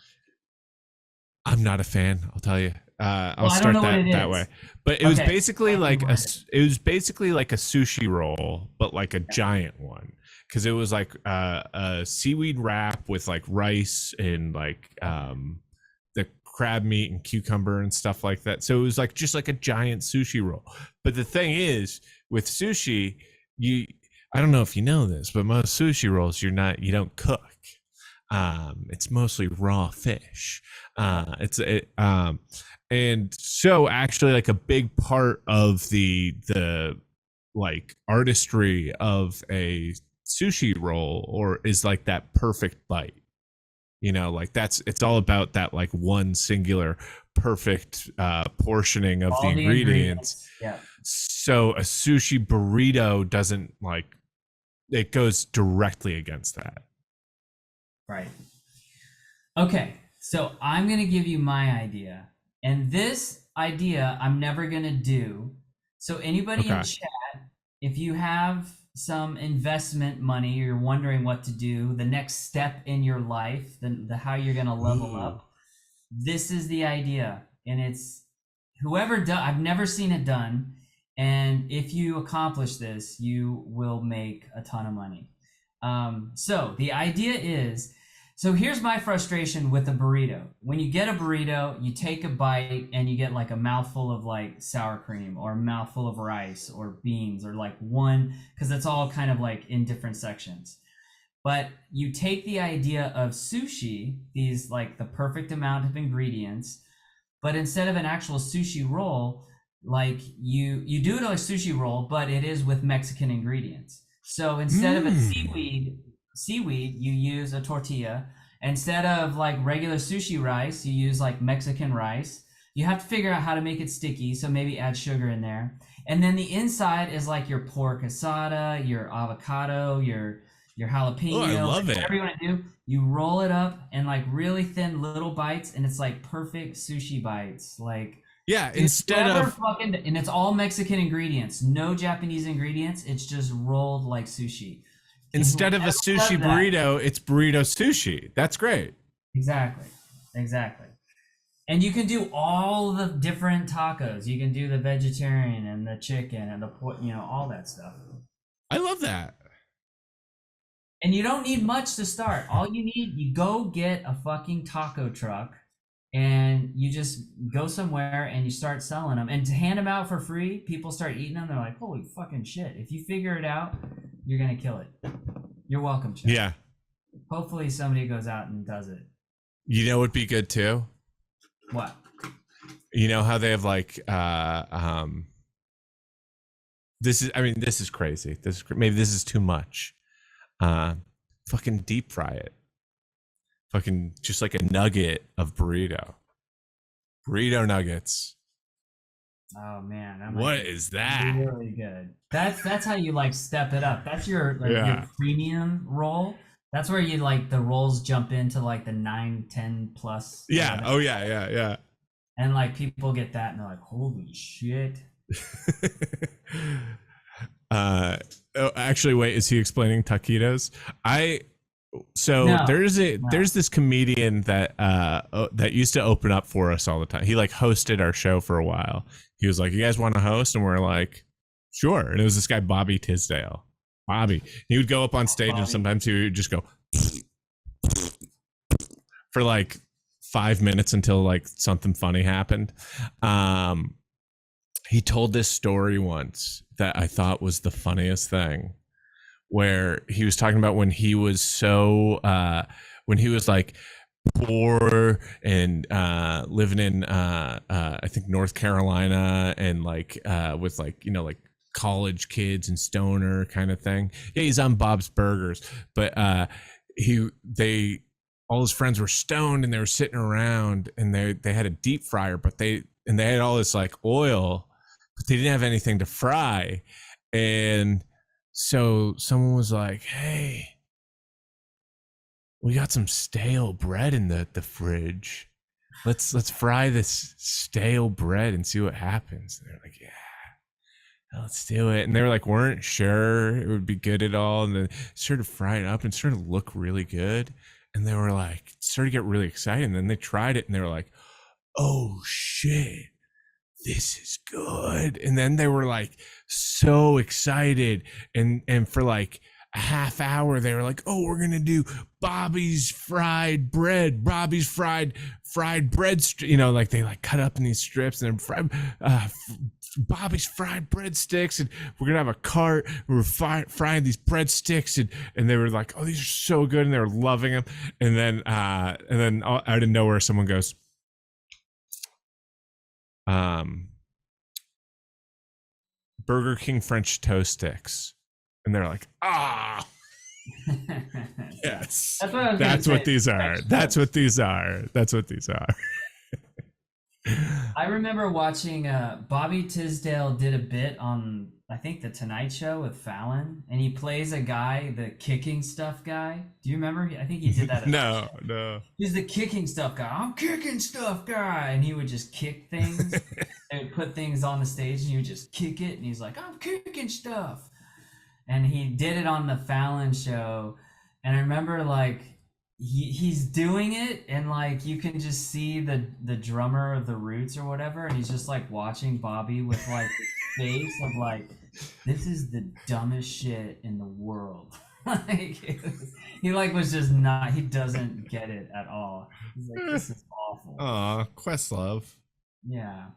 I'm not a fan. I'll tell you. I'll start that way. But it was basically like a sushi roll, but like a giant one, because it was like a seaweed wrap with like rice and like the crab meat and cucumber and stuff like that. So it was like just like a giant sushi roll. But the thing is, with sushi, I don't know if you know this, but most sushi rolls you don't cook. It's mostly raw fish. And so actually like a big part of the like artistry of a sushi roll is like that perfect bite, like it's all about that like one singular perfect portioning of the ingredients. Yeah. So a sushi burrito doesn't it goes directly against that. Right. Okay, so I'm going to give you my idea. And this idea I'm never going to do. So anybody in chat, if you have some investment money, or you're wondering what to do, the next step in your life, the how you're going to level up, this is the idea. And it's I've never seen it done. And if you accomplish this, you will make a ton of money. So the idea is, so here's my frustration with a burrito. When you get a burrito, you take a bite and you get like a mouthful of like sour cream or a mouthful of rice or beans or like one, because it's all kind of like in different sections. But you take the idea of sushi, these like the perfect amount of ingredients, but instead of an actual sushi roll, like you do it like a sushi roll, but it is with Mexican ingredients. So instead of a seaweed, you use a tortilla. Instead of like regular sushi rice, you use like Mexican rice. You have to figure out how to make it sticky, so maybe add sugar in there. And then the inside is like your pork asada, your avocado, your jalapeno. Oh, I love it. Whatever you want to do, you roll it up in like really thin little bites, and it's like perfect sushi bites. Like, yeah, instead of and it's all Mexican ingredients, no Japanese ingredients. It's just rolled like sushi. Instead of a sushi burrito, it's burrito sushi. That's great. Exactly. And you can do all the different tacos. You can do the vegetarian and the chicken and the pork, all that stuff. I love that. And you don't need much to start. All you need, you go get a fucking taco truck and you just go somewhere and you start selling them. And to hand them out for free, people start eating them. They're like, holy fucking shit. If you figure it out, you're going to kill it. You're welcome, Chad. Yeah. Hopefully somebody goes out and does it. You know what'd be good too? What? You know how they have like this is crazy. Maybe this is too much. Fucking deep fry it. Fucking just like a nugget of burrito nuggets. Oh man, what is that? Really good. That's how you like step it up. That's your your premium roll. That's where you like the rolls jump into like the 9, 10 plus. Yeah. Oh yeah. And like people get that and they're like, holy shit. Actually, wait, is he explaining taquitos? There's this comedian that used to open up for us all the time. He like hosted our show for a while. He was like, you guys want to host? And we're like, sure. And it was this guy, Bobby Tisdale. He would go up on stage and sometimes he would just go for like 5 minutes until like something funny happened. he told this story once that I thought was the funniest thing, where he was talking about when he was when he was like poor and living in I think North Carolina, and like with like, you know, like college kids and stoner kind of thing. Yeah, he's on Bob's Burgers, but all his friends were stoned and they were sitting around, and they had a deep fryer, but they had all this like oil, but they didn't have anything to fry. And so someone was like, "Hey, we got some stale bread in the fridge. Let's fry this stale bread and see what happens." And they're like, "Yeah, let's do it." And they were like, weren't sure it would be good at all. And then started frying it up and started to look really good. And they were like, started to get really excited. And then they tried it and they were like, "Oh shit, this is good." And then they were like so excited. And for like a half hour, they were like, "Oh, we're going to do Bobby's fried bread, Bobby's fried bread." You know, like they like cut up in these strips and then Bobby's fried breadsticks, and we're gonna have a cart. We're frying these breadsticks, and they were like, "Oh, these are so good," and they were loving them. And then out of nowhere, someone goes, "Burger King French toast sticks," and they're like, "Ah, yes, that's what these are. That's what these are. That's what these are." I remember watching Bobby Tisdale did a bit on, I think, The Tonight Show with Fallon, and he plays a guy, the kicking stuff guy. Do you remember? I think he did that. No. He's the kicking stuff guy. "I'm kicking stuff guy," and he would just kick things. They would put things on the stage, and he would just kick it, and he's like, "I'm kicking stuff." And he did it on the Fallon show, and I remember like he's doing it, and like you can just see the drummer of the Roots or whatever, and he's just like watching Bobby with like this face of like, this is the dumbest shit in the world. Like he like was just not, he doesn't get it at all. He's like, this is awful. Aw, Questlove. Yeah.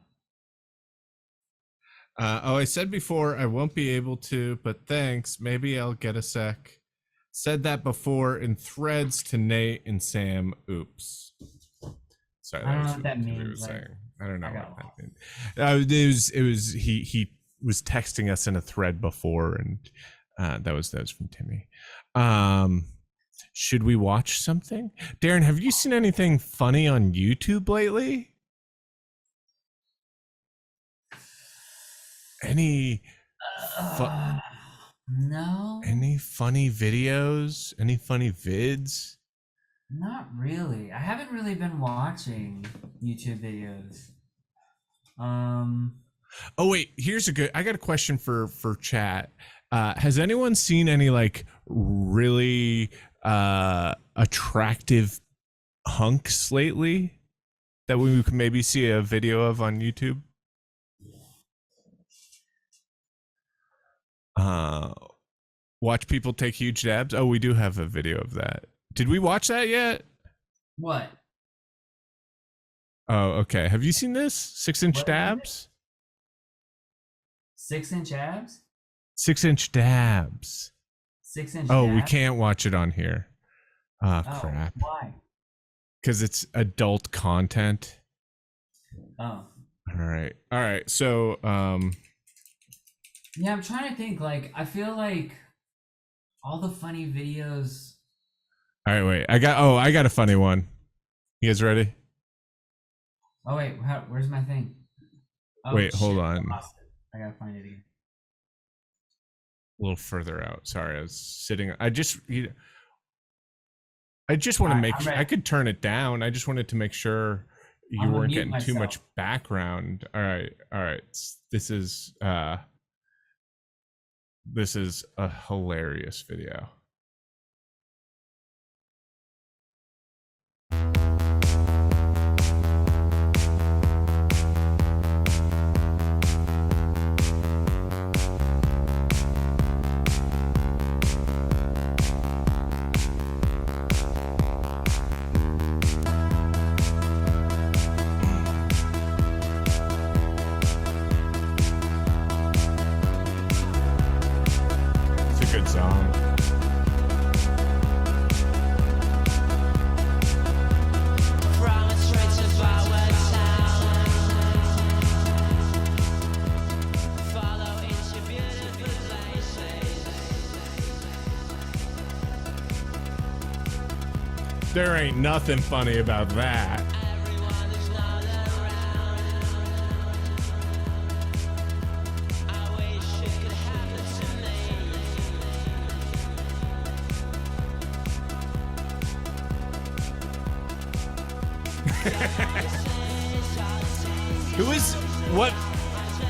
I said before I won't be able to, but thanks. Maybe I'll get a sec. Said that before in threads to Nate and Sam. Oops. Sorry, I don't know what that means. I don't know what that means. It was he was texting us in a thread before, and that was from Timmy. Should we watch something? Darren, have you seen anything funny on YouTube lately? Any no. Any funny videos? Any funny vids? Not really. I haven't really been watching YouTube videos. Oh wait, I got a question for chat. Has anyone seen any like really attractive hunks lately that we can maybe see a video of on YouTube? Watch people take huge dabs. Oh, we do have a video of that. Did we watch that yet? What? Oh, okay. Have you seen this? 6-inch dabs? 6-inch abs? 6-inch dabs. 6-inch Oh, dabs? we can't watch it on here. Oh, crap. Why? Because it's adult content. Oh. All right. So, yeah, I'm trying to think. Like, I feel like all the funny videos. all right, wait. I got a funny one. You guys ready? Oh wait, where's my thing? Oh, Wait, hold shit, on. I lost it. I gotta find it again. A little further out. Sorry, I was sitting. I just want to make sure. I could turn it down. I just wanted to make sure you weren't getting too much background. All right. This is a hilarious video. There ain't nothing funny about that.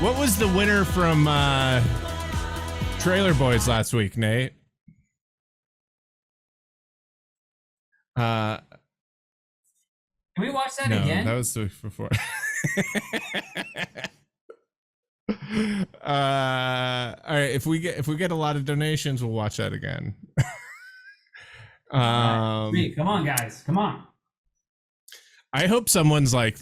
What was the winner from Trailer Boys last week, Nate? Can we watch that no, again? That was the week before. All right, if we get a lot of donations, we'll watch that again. Sweet. Come on, guys. Come on. I hope someone's like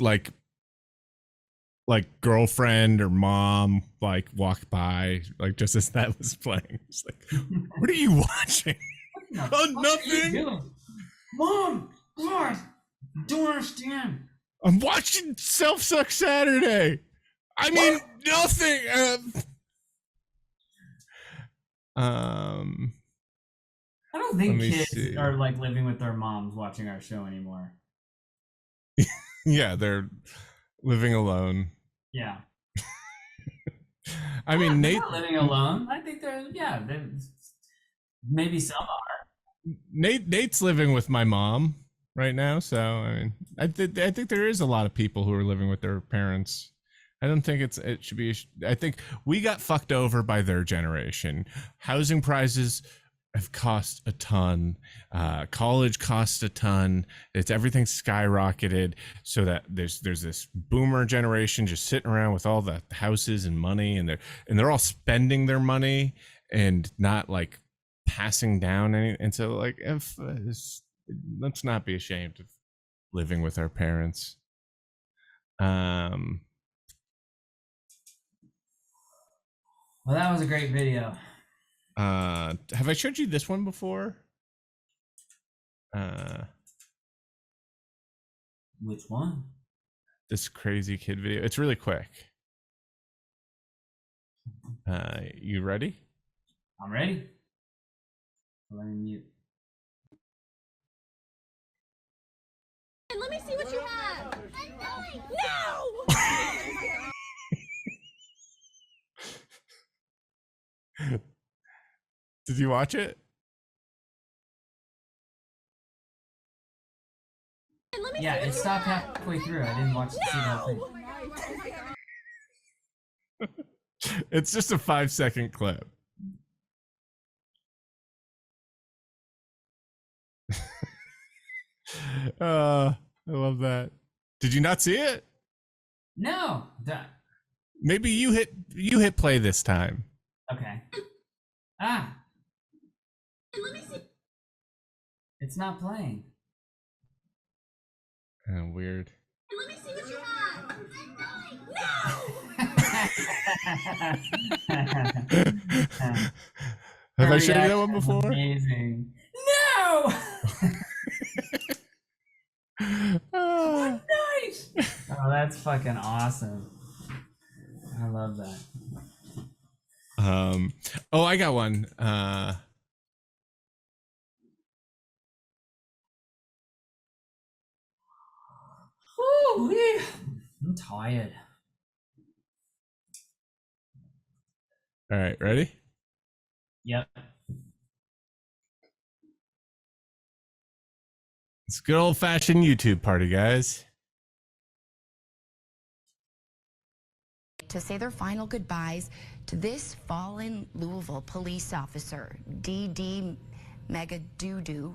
girlfriend or mom like walked by like just as that was playing. It's like, what are you watching? Oh, nothing. Mom, God, I don't understand. I'm watching Self Suck Saturday. I mean, nothing. I don't think kids are like living with their moms watching our show anymore. Yeah, they're living alone. Yeah. I mean, they're Nate not living alone. I think they're maybe some are. Nate's living with my mom right now, so I mean, I think there is a lot of people who are living with their parents. I don't think it should be. I think we got fucked over by their generation. Housing prices have cost a ton. College costs a ton. Everything's skyrocketed, so that there's this boomer generation just sitting around with all the houses and money, and they're all spending their money and not like passing down any. And so like, let's not be ashamed of living with our parents. Well, that was a great video. Have I showed you this one before? Which one? This crazy kid video. It's really quick. You ready? I'm ready. Let me mute. Let me see what you have. No! Did you watch it? Yeah, it stopped halfway through. I didn't watch the whole thing. It's just a 5-second clip. I love that. Did you not see it? No. Maybe you hit play this time. Okay. It's not playing. Oh, weird. Let me see what you have. No! Have I showed you that one before? Amazing. No! Nice! Oh, that's fucking awesome. I love that. Oh, I got one. I'm tired. All right, ready? Yep. It's good old-fashioned YouTube party, guys. To say their final goodbyes to this fallen Louisville police officer, D.D. Mangudu.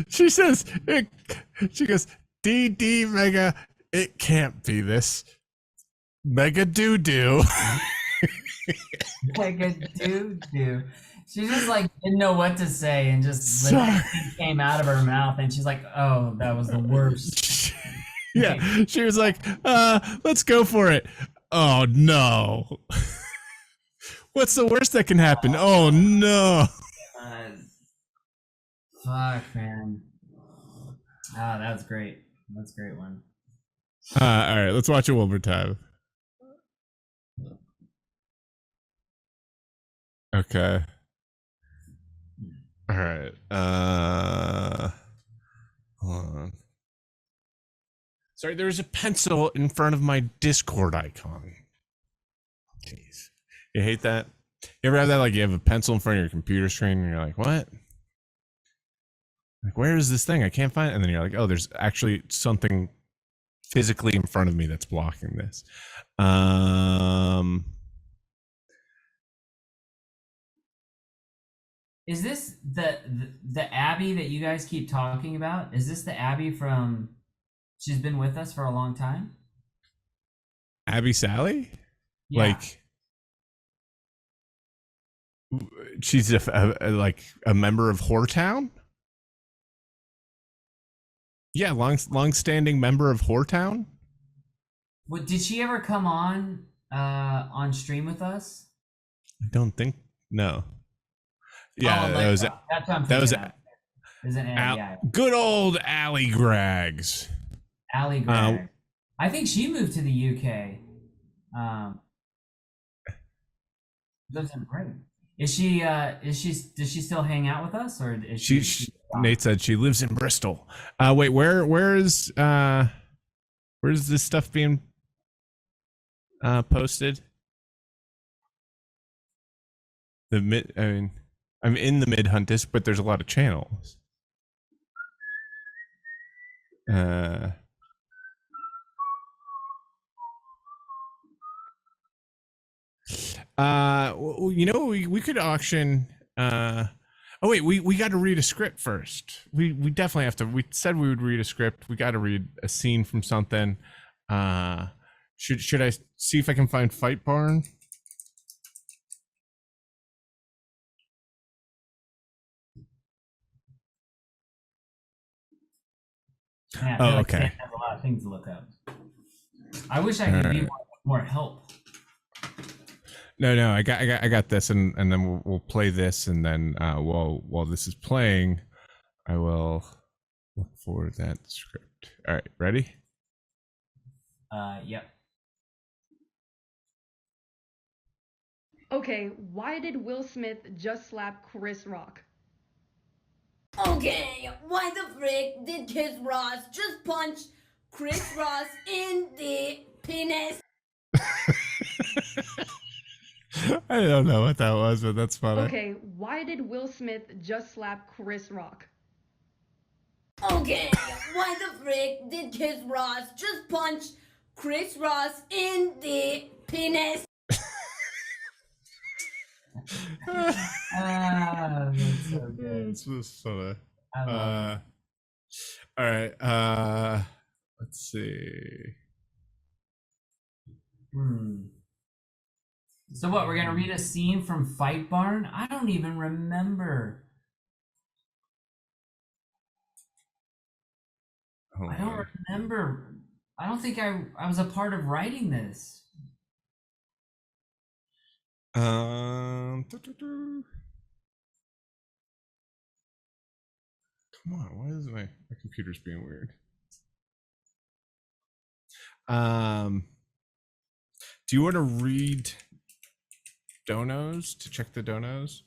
She says, she goes, D Mega, it can't be this. Mega doo-doo. Mega doo-doo. She just like didn't know what to say and just came out of her mouth and she's like, oh, that was the worst. Yeah, she was like, let's go for it. Oh no. What's the worst that can happen? Oh no. Fuck, man. Ah, that's great. That's a great one. All right, let's watch it one more time. Okay. All right. Hold on. Sorry, there's a pencil in front of my Discord icon. Jeez. You hate that? You ever have that? Like you have a pencil in front of your computer screen and you're like, what? Like, where is this thing? I can't find it. And then you're like, oh, there's actually something physically in front of me that's blocking this. Is this the Abby that you guys keep talking about? Is this the Abby from? She's been with us for a long time. Abby Sally? Yeah. Like she's like a member of Whoretown? Yeah, long-standing member of Whoretown. What did she ever come on stream with us? I don't think no. Yeah, Oh, that was that's what I'm that was thinking of. Is it yeah. good old Allie Graggs. Allie Gregg. I think she moved to the UK. Lives in Britain. Is she? Does she still hang out with us, or is she? Nate said she lives in Bristol. Wait, where's this stuff being posted? I mean, I'm in the mid hunt disc, but there's a lot of channels. You know, we could auction. Oh wait, we got to read a script first. We definitely have to. We said we would read a script. We got to read a scene from something. Should I see if I can find Fight Barn? Yeah, oh, okay. Sam has a lot of things to look up. I wish I could be more help. No, I got this, and then we'll play this, and then while this is playing, I will look for that script. All right, ready? Yep. Okay, why did Will Smith just slap Chris Rock? Okay, why the frick did Chris Ross just punch Chris Ross in the penis? I don't know what that was, but that's funny. Okay, why did Will Smith just slap Chris Rock? Okay, why the frick did Chris Ross just punch Chris Ross in the penis? That's so good. It's just funny. I love All right. Let's see. So what? We're gonna read a scene from Fight Barn? I don't even remember. I don't remember. I don't think I was a part of writing this. Come on, why is my computer's being weird? Do you want to read donos to check the donos?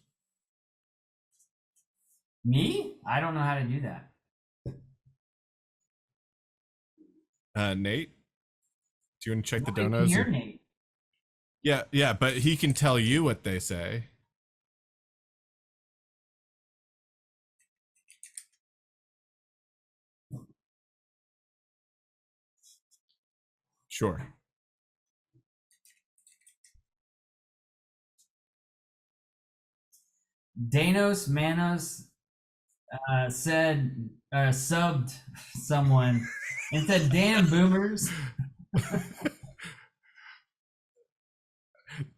Me? I don't know how to do that. Nate, do you want to check the Nobody can donos? hear Nate. Yeah, but he can tell you what they say. Sure. Danos Manos said subbed someone and said, "Damn boomers."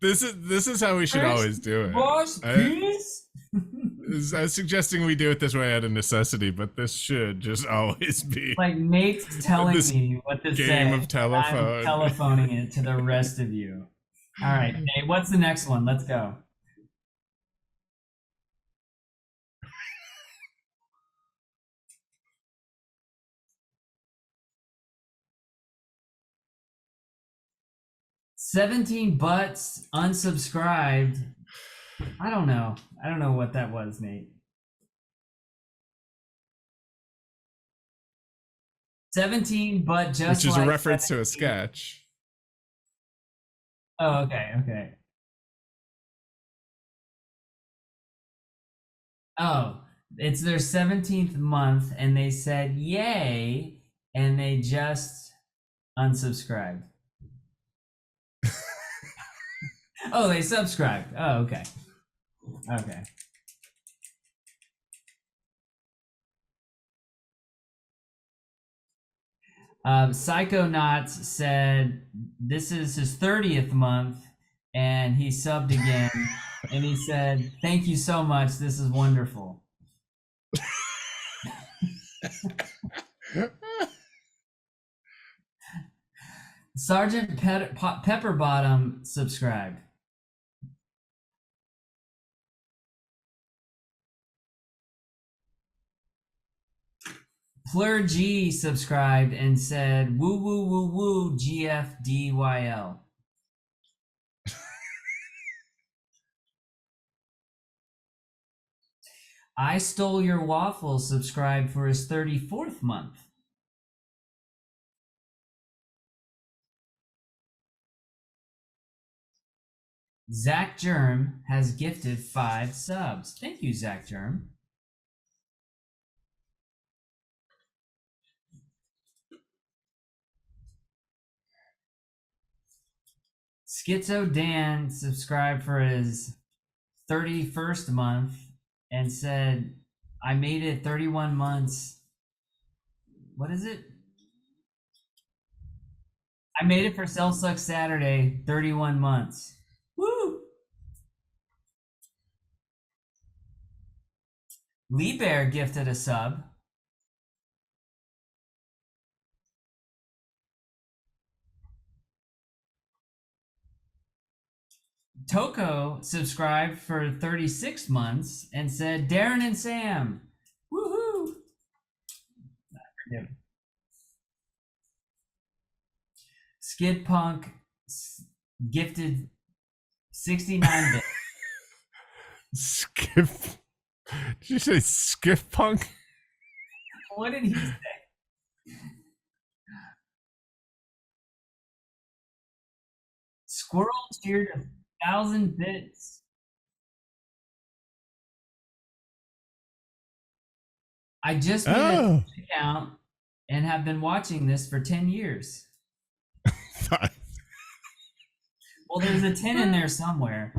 This is how we should always do it. Boss, please. I was suggesting we do it this way out of necessity, but this should just always be like Nate's telling me what to game say. Game of telephone. I'm telephoning it to the rest of you. All right, Nate, what's the next one? Let's go. 17 butts unsubscribed. I don't know. I don't know what that was, Nate. 17 but just which is like a reference 17. to a sketch. Oh, okay. Oh, it's their 17th month, and they said yay, and they just unsubscribed. Oh, they subscribed. Oh, okay. Okay. Psychonauts said this is his 30th month, and he subbed again, and he said, "Thank you so much. This is wonderful." Sergeant Pepperbottom subscribed. Fleur G subscribed and said, "Woo woo woo woo GFDYL." I Stole Your Waffle subscribed for his 34th month. Zach Germ has gifted 5 subs. Thank you, Zach Germ. Schizo Dan subscribed for his 31st month and said, "I made it 31 months." What is it? I made it for Cell Suck Saturday, 31 months. Woo! Lee Bear gifted a sub. Toko subscribed for 36 months and said, "Darren and Sam." Woohoo! Skid Punk gifted 69 bits. Skip. Did you say Skip Punk? What did he say? Squirrel cheered 1,000 bits. I just made a account and have been watching this for 10 years. Well, there's a 10 in there somewhere.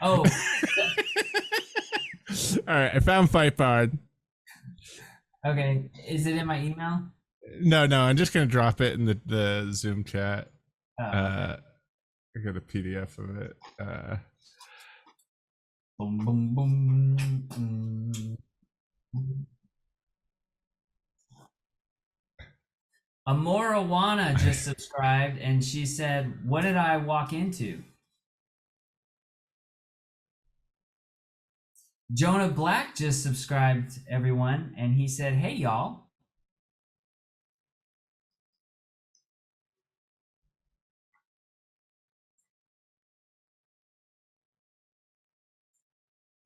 Oh. All right, I found Fight Pod. Okay, is it in my email? No, I'm just gonna drop it in the Zoom chat. Oh. I got a PDF of it. Boom, boom, boom. Amora just subscribed, and she said, "What did I walk into?" Jonah Black just subscribed, everyone, and he said, "Hey, y'all."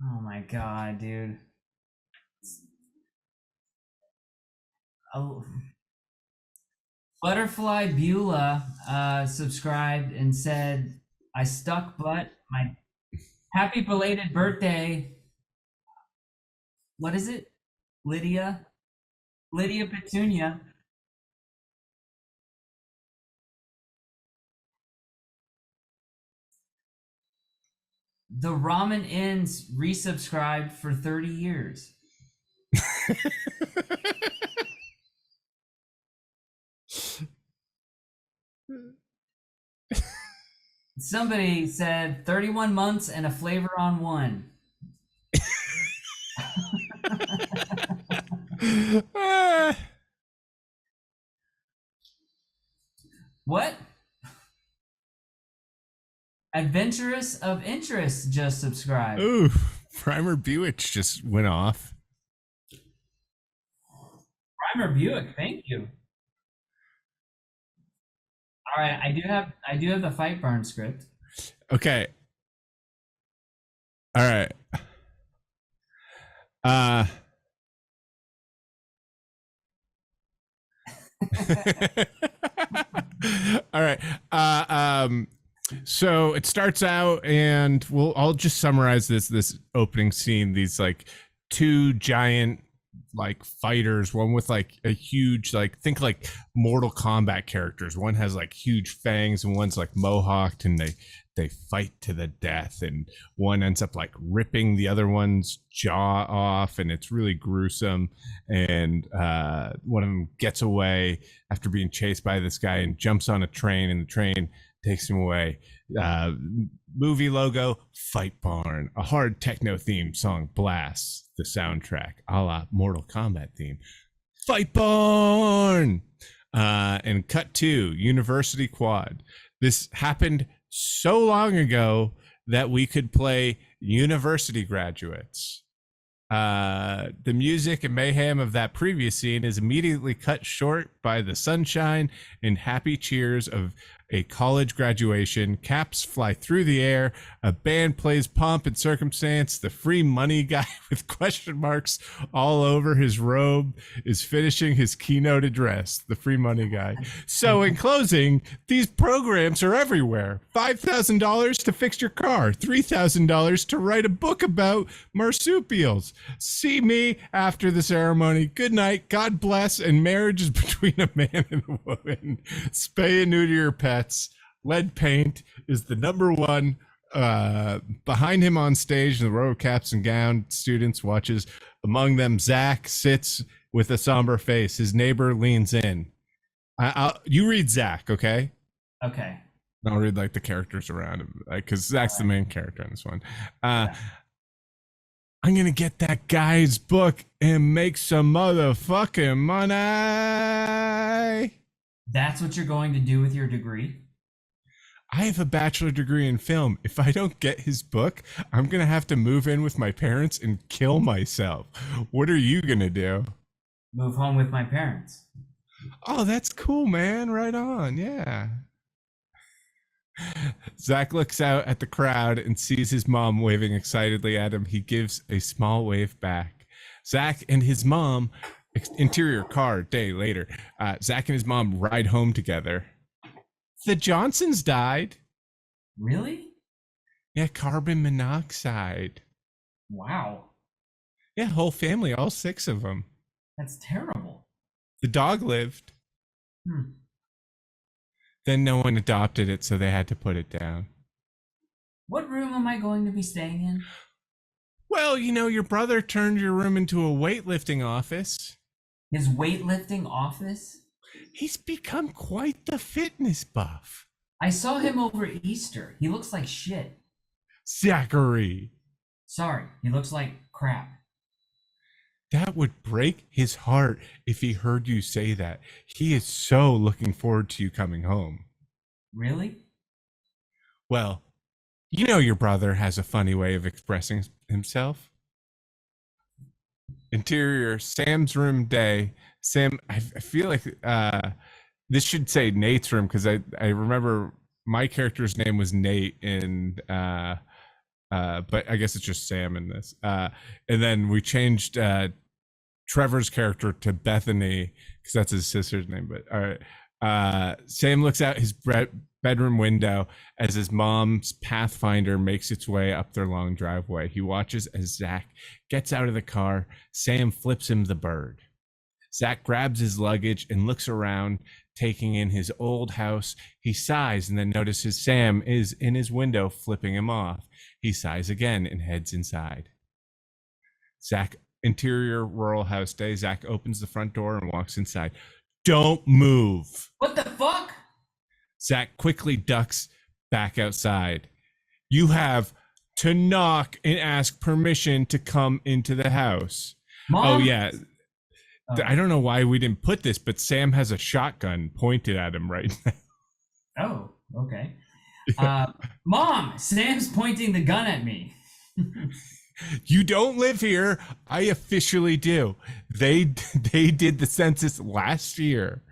Oh my god, dude. Oh. Butterfly Beulah subscribed and said, "I stuck butt. My happy belated birthday." What is it? Lydia Petunia. The Ramen Inns resubscribed for 30 years. Somebody said 31 months and a flavor on one. What? Adventurous of Interest just subscribed. Ooh, Primer Buick just went off. Primer Buick, thank you. All right, I do have the fight burn script. Okay. All right. All right. So it starts out, and I'll just summarize this opening scene. These like two giant like fighters, one with like a huge, like, think like Mortal Kombat characters. One has like huge fangs and one's like mohawked, and they fight to the death, and one ends up like ripping the other one's jaw off, and it's really gruesome. And one of them gets away after being chased by this guy and jumps on a train, and the train takes him away. Movie logo, Fight Barn. A hard techno theme song blasts the soundtrack, a la Mortal Kombat theme. Fight Barn! And cut to University Quad. This happened so long ago that we could play University Graduates. The music and mayhem of that previous scene is immediately cut short by the sunshine and happy cheers of a college graduation. Caps fly through the air. A band plays Pomp and Circumstance. The free money guy with question marks all over his robe is finishing his keynote address. The free money guy. So in closing, these programs are everywhere. $5,000 to fix your car. $3,000 to write a book about marsupials. See me after the ceremony. Good night. God bless. And marriage is between a man and a woman. Spay and neuter your pets. Lead paint is the number one. Behind him on stage, the row of caps and gown students watches. Among them, Zach sits with a somber face. His neighbor leans in. You read Zach, okay? Okay. I'll read like the characters around him, because Zach's the main character in this one. I'm gonna get that guy's book and make some motherfucking money. That's what you're going to do with your degree? I have a bachelor degree in film. If I don't get his book, I'm going to have to move in with my parents and kill myself. What are you going to do? Move home with my parents. Oh, that's cool, man. Right on. Yeah. Zach looks out at the crowd and sees his mom waving excitedly at him. He gives a small wave back. Zach and his mom, interior car, day later. Zach and his mom ride home together. The Johnsons died. Really? Yeah, carbon monoxide. Wow. Yeah, whole family, all 6 of them. That's terrible. The dog lived. Then no one adopted it, so they had to put it down. What room am I going to be staying in? Well, you know, your brother turned your room into a weightlifting office. His weightlifting office? He's become quite the fitness buff. I saw him over Easter. He looks like shit. Zachary. Sorry, he looks like crap. That would break his heart if he heard you say that. He is so looking forward to you coming home. Really? Well, you know your brother has a funny way of expressing himself. Interior, Sam's room day. Sam, I feel like this should say Nate's room, because I remember my character's name was Nate in but I guess it's just Sam in this. And then we changed Trevor's character to Bethany because that's his sister's name. But all right. Sam looks out his bedroom window as his mom's Pathfinder makes its way up their long driveway. He watches as Zach gets out of the car. Sam flips him the bird. Zach grabs his luggage and looks around, taking in his old house. He sighs and then notices Sam is in his window, flipping him off. He sighs again and heads inside. Zach, interior rural house day. Zach opens the front door and walks inside. Don't move. What the fuck? Zach quickly ducks back outside. You have to knock and ask permission to come into the house. Mom? Oh, yeah. I don't know why we didn't put this, but Sam has a shotgun pointed at him right now. Oh, okay. Mom, Sam's pointing the gun at me. You don't live here. I officially do. They did the census last year.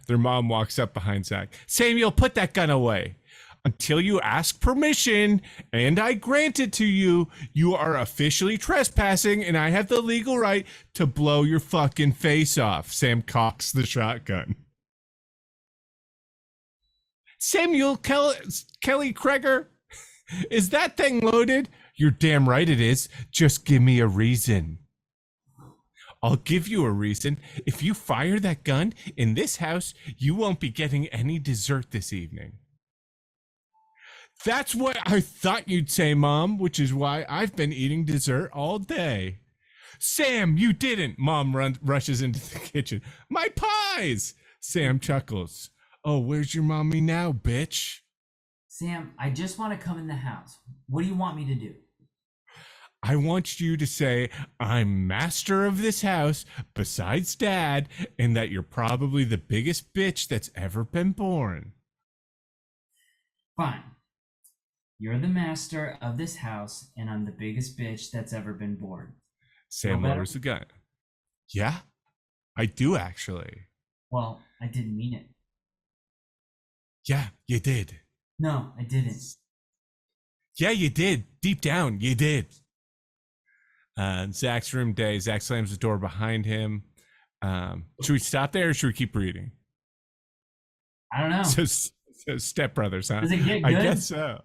Their mom walks up behind Zach. Samuel, put that gun away. Until you ask permission and I grant it to you, you are officially trespassing and I have the legal right to blow your fucking face off. Sam cocks the shotgun. Samuel Kelly Kreger, is that thing loaded? You're damn right it is. Just give me a reason. I'll give you a reason. If you fire that gun in this house, you won't be getting any dessert this evening. That's what I thought you'd say, Mom, which is why I've been eating dessert all day. Sam, you didn't. Mom rushes into the kitchen. My pies! Sam chuckles. Oh, where's your mommy now, bitch? Sam, I just want to come in the house. What do you want me to do? I want you to say, I'm master of this house besides Dad, and that you're probably the biggest bitch that's ever been born. Fine. You're the master of this house, and I'm the biggest bitch that's ever been born. Sam lowers the gun. Yeah, I do actually. Well, I didn't mean it. Yeah, you did. No, I didn't. Yeah, you did. Deep down, you did. Zach's room day. Zach slams the door behind him. Should we stop there or should we keep reading? I don't know. So Step Brothers, huh? Does it get good? I guess so.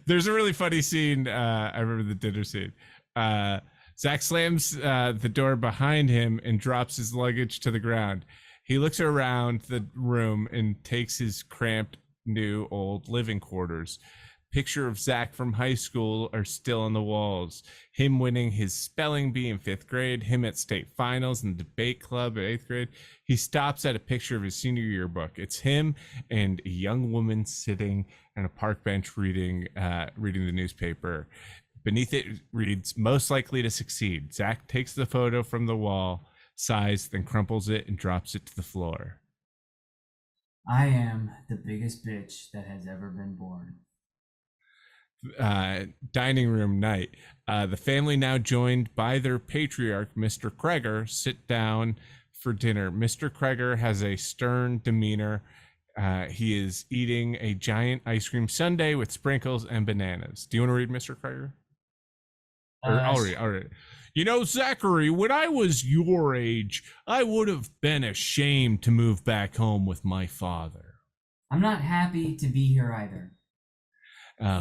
There's a really funny scene. I remember the dinner scene. Zach slams the door behind him and drops his luggage to the ground. He looks around the room and takes his cramped, new, old living quarters. Picture of Zach from high school are still on the walls. Him winning his spelling bee in 5th grade, him at state finals and debate club at 8th grade. He stops at a picture of his senior yearbook. It's him and a young woman sitting on a park bench reading the newspaper. Beneath it reads, most likely to succeed. Zach takes the photo from the wall, sighs, then crumples it and drops it to the floor. I am the biggest bitch that has ever been born. Dining room night. The family, now joined by their patriarch, Mr. Kreger, sit down for dinner. Mr. Kreger has a stern demeanor. He is eating a giant ice cream sundae with sprinkles and bananas. Do you want to read Mr. Kreger? I'll read. You know, Zachary, when I was your age, I would have been ashamed to move back home with my father. I'm not happy to be here either.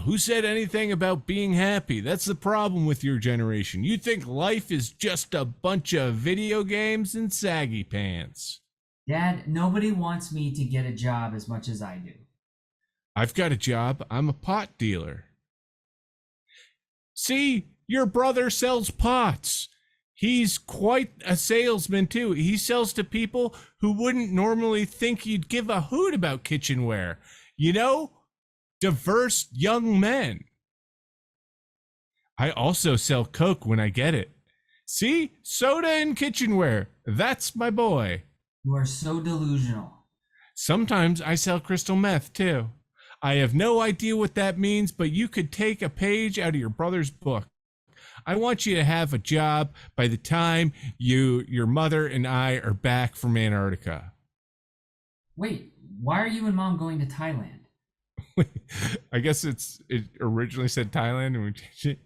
Who said anything about being happy? That's the problem with your generation. You think life is just a bunch of video games and saggy pants. Dad, nobody wants me to get a job as much as I do. I've got a job. I'm a pot dealer. See, your brother sells pots. He's quite a salesman too. He sells to people who wouldn't normally think you'd give a hoot about kitchenware. You know, diverse young men. I also sell Coke when I get it. See, soda and kitchenware. That's my boy. You are so delusional. Sometimes I sell crystal meth too. I have no idea what that means, but you could take a page out of your brother's book. I want you to have a job by the time your mother and I are back from Antarctica. Wait, why are you and Mom going to Thailand? I guess it originally said Thailand and we changed it.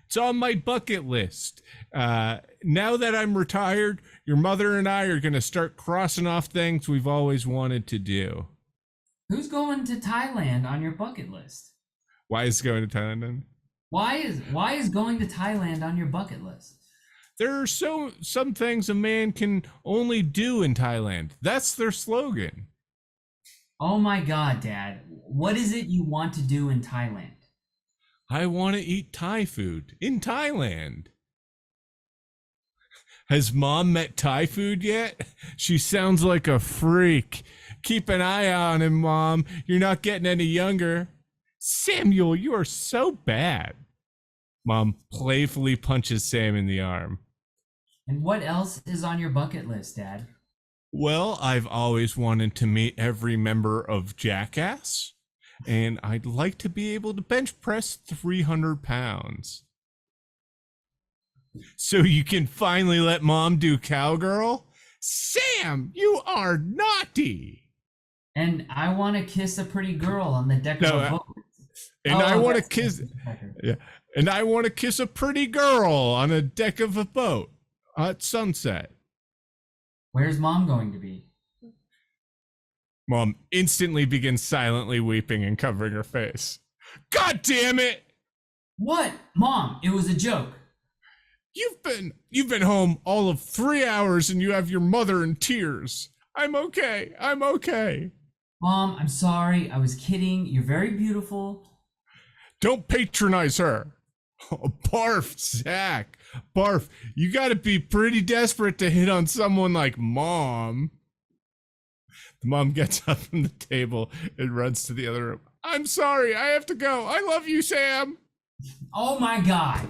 It's on my bucket list. Now that I'm retired, your mother and I are going to start crossing off things we've always wanted to do. Who's going to Thailand on your bucket list? Why is going to Thailand then? Why is going to Thailand on your bucket list? There are some things a man can only do in Thailand. That's their slogan. Oh my God, Dad. What is it you want to do in Thailand? I want to eat Thai food in Thailand. Has Mom met Thai food yet? She sounds like a freak. Keep an eye on him, Mom. You're not getting any younger. Samuel, you are so bad. Mom playfully punches Sam in the arm. And what else is on your bucket list, Dad? Well, I've always wanted to meet every member of Jackass, and I'd like to be able to bench press 300 pounds. So you can finally let Mom do cowgirl? Sam, you are naughty. And I want to kiss a pretty girl on the deck of a boat. And I want to kiss. Yeah. And I want to kiss a pretty girl on a deck of a boat at sunset. Where's Mom going to be? Mom instantly begins silently weeping and covering her face. God damn it! What? Mom, it was a joke. You've been home all of 3 hours and you have your mother in tears. I'm okay. I'm okay. Mom, I'm sorry. I was kidding. You're very beautiful. Don't patronize her. Oh, barf, Zach. Barf. You got to be pretty desperate to hit on someone like Mom. The mom gets up from the table and runs to the other room. I'm sorry. I have to go. I love you, Sam. Oh my God.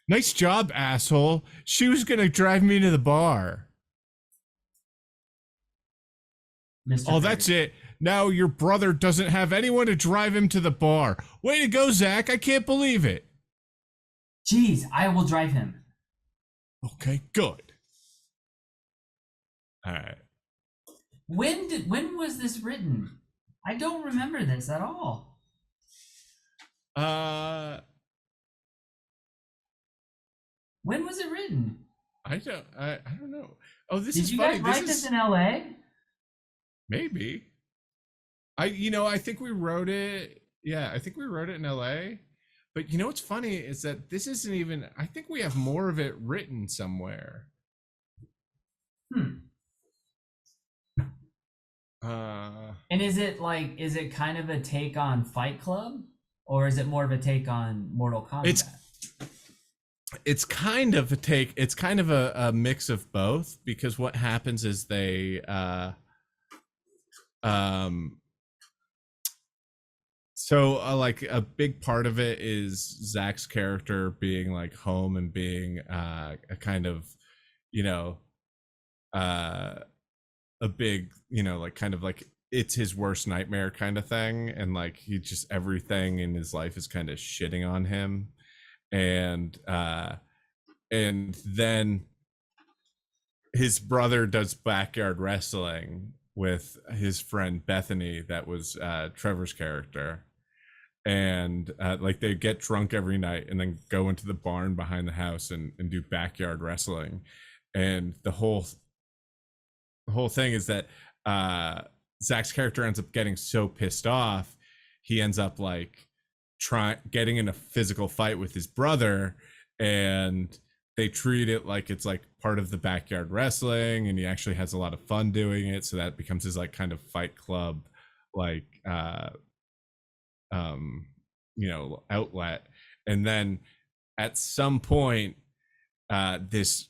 Nice job, asshole. She was going to drive me to the bar. Mr. Oh, that's it. Now your brother doesn't have anyone to drive him to the bar. Way to go, Zach. I can't believe it. Jeez, I will drive him. Okay, good. All right. When was this written? I don't remember this at all. When was it written? I don't know. Oh, this Did is you funny. guys write this in LA? Maybe. I think we wrote it. Yeah, I think we wrote it in LA. But you know what's funny is that this isn't even, I think we have more of it written somewhere. And is it kind of a take on Fight Club, or is it more of a take on Mortal Kombat? It's kind of a take. It's kind of a mix of both, because what happens is they like a big part of it is Zach's character being like home and being a kind of, a big, like kind of like it's his worst nightmare kind of thing, and like he just, everything in his life is kind of shitting on him, and then his brother does backyard wrestling with his friend Bethany, that was Trevor's character, and like they get drunk every night and then go into the barn behind the house and do backyard wrestling, and the whole thing is that Zach's character ends up getting so pissed off, he ends up like getting in a physical fight with his brother, and they treat it like it's like part of the backyard wrestling, and he actually has a lot of fun doing it, so that becomes his like kind of Fight Club like outlet. And then at some point this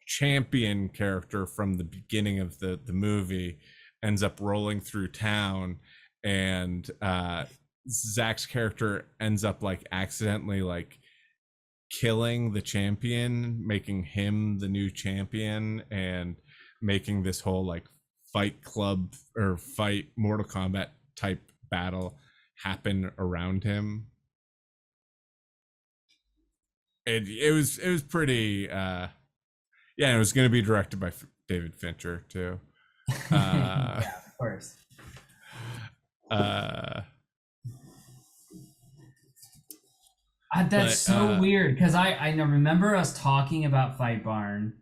champion character from the beginning of the movie ends up rolling through town, and Zach's character ends up like accidentally like killing the champion, making him the new champion, and making this whole like Fight Club or fight Mortal Kombat type battle happen around him. It was pretty yeah, it was going to be directed by David Fincher too. Yeah, of course. That's so weird, because I remember us talking about Fight Barn,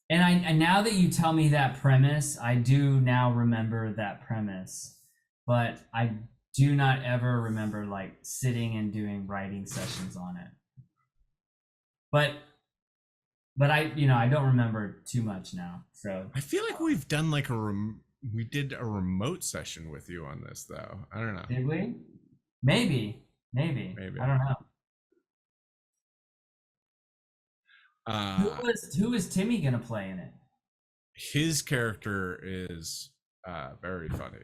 and now that you tell me that premise, I do now remember that premise, but I do not ever remember like sitting and doing writing sessions on it. But I don't remember too much now. So I feel like we've done like we did a remote session with you on this though. I don't know. Did we? Maybe. I don't know. Who is Timmy gonna play in it? His character is very funny.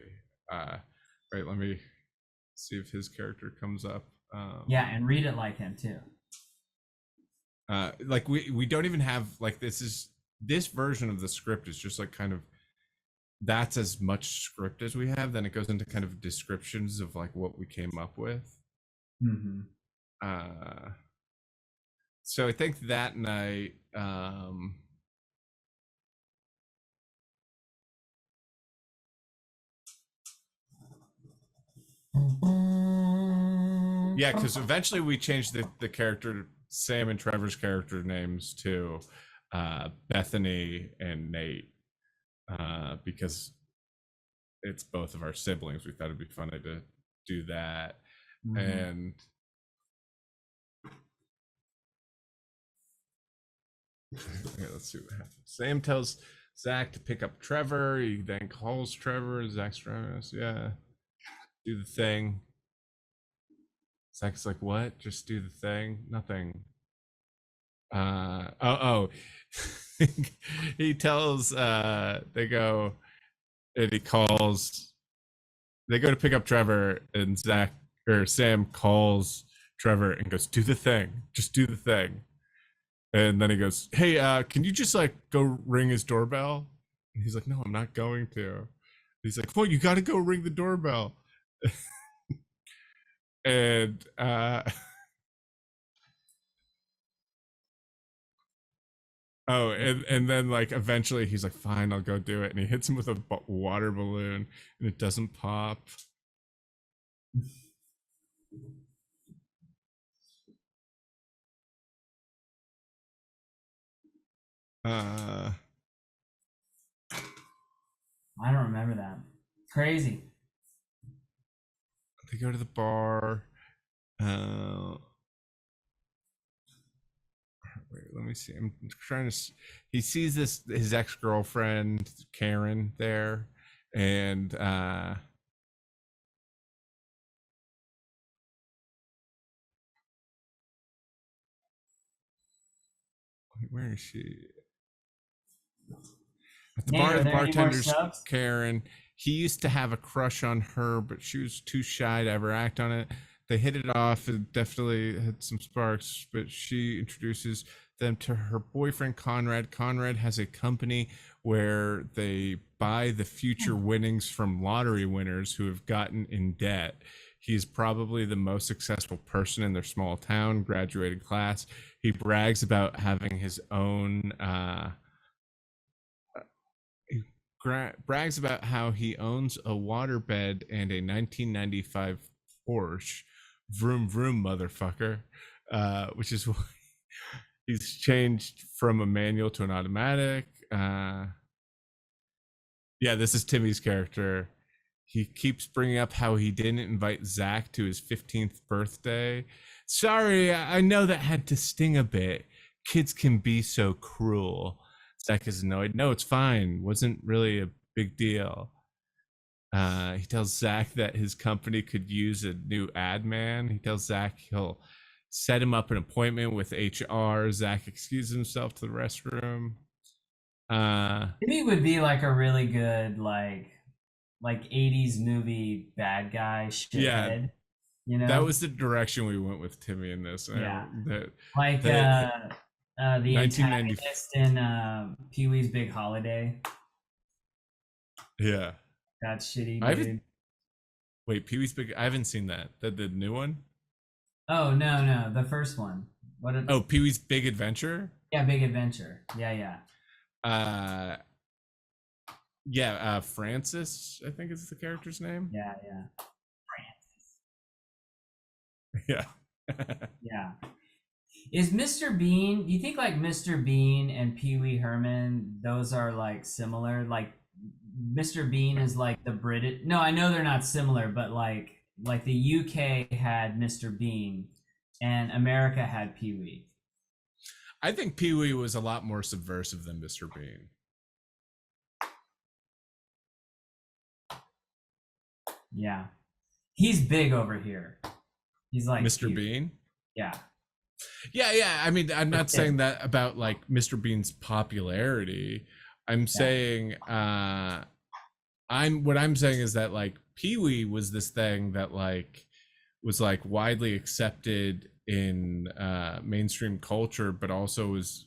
Right, let me see if his character comes up. Yeah, and read it like him too. Like we don't even have like this version of the script is just like kind of, that's as much script as we have, then it goes into kind of descriptions of like what we came up with. So I think that night Yeah, because eventually we changed the character, Sam and Trevor's character names to Bethany and Nate, because it's both of our siblings. We thought it'd be funny to do that. And okay, let's see what happens. Sam tells Zach to pick up Trevor. He then calls Trevor. Zach's driving us. Yeah, do the thing. Zach's like, what? Just do the thing? Nothing. He tells they go and he calls, they go to pick up Trevor, and Zach or Sam calls Trevor and goes, do the thing, just do the thing. And then he goes, hey, can you just like go ring his doorbell? And he's like, no, I'm not going to. He's like, well, you got to go ring the doorbell. And oh, and then like eventually he's like, fine, I'll go do it. And he hits him with a water balloon and it doesn't pop. I don't remember that. Crazy. They go to the bar. Wait, let me see. I'm trying to. He sees his ex-girlfriend Karen there, and where is she? At the bar, the bartender's Karen. He used to have a crush on her, but she was too shy to ever act on it. They hit it off and definitely had some sparks, but she introduces them to her boyfriend, Conrad. Conrad has a company where they buy the future winnings from lottery winners who have gotten in debt. He's probably the most successful person in their small town, graduated class. He brags about having his own brags about how he owns a waterbed and a 1995 Porsche. Vroom vroom, motherfucker. Which is why he's changed from a manual to an automatic. Yeah, this is Timmy's character. He keeps bringing up how he didn't invite Zach to his 15th birthday. Sorry, I know that had to sting a bit. Kids can be so cruel. Zach is annoyed. No, it's fine. Wasn't really a big deal. He tells Zach that his company could use a new ad man. He tells Zach he'll set him up an appointment with HR. Zach excuses himself to the restroom. Timmy would be like a really good like 80s movie bad guy shithead. Yeah, you know, that was the direction we went with Timmy in this. Yeah, the antagonist in Pee-wee's Big Holiday. Yeah, that shitty dude. Wait, Pee-wee's Big. I haven't seen that. The new one. Oh no, the first one. Pee-wee's Big Adventure. Yeah, Big Adventure. Yeah. Francis, I think is the character's name. Yeah. Yeah. Yeah. Is Mr. Bean, do you think like Mr. Bean and Pee-wee Herman, those are like similar? Like Mr. Bean is like the British, no, I know they're not similar, but like the UK had Mr. Bean and America had Pee-wee. I think Pee-wee was a lot more subversive than Mr. Bean. Yeah. He's big over here. He's like Mr. Bean? Yeah. Yeah. I mean, I'm not saying that about like Mr. Bean's popularity. I'm saying what I'm saying is that like Pee-wee was this thing that like was like widely accepted in mainstream culture, but also was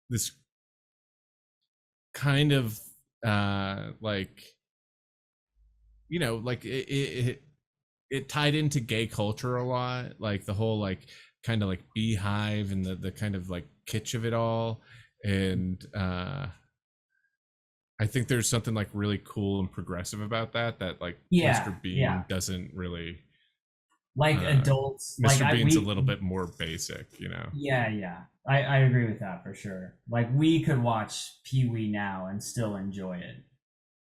this kind of like, you know, like it tied into gay culture a lot, like the whole like kind of like beehive and the kind of like kitsch of it all. And I think there's something like really cool and progressive about that like Yeah, Mr. Bean yeah. doesn't really. Like adults, Mr. like Bean's a little bit more basic, Yeah. I agree with that for sure. Like we could watch Pee-wee now and still enjoy it,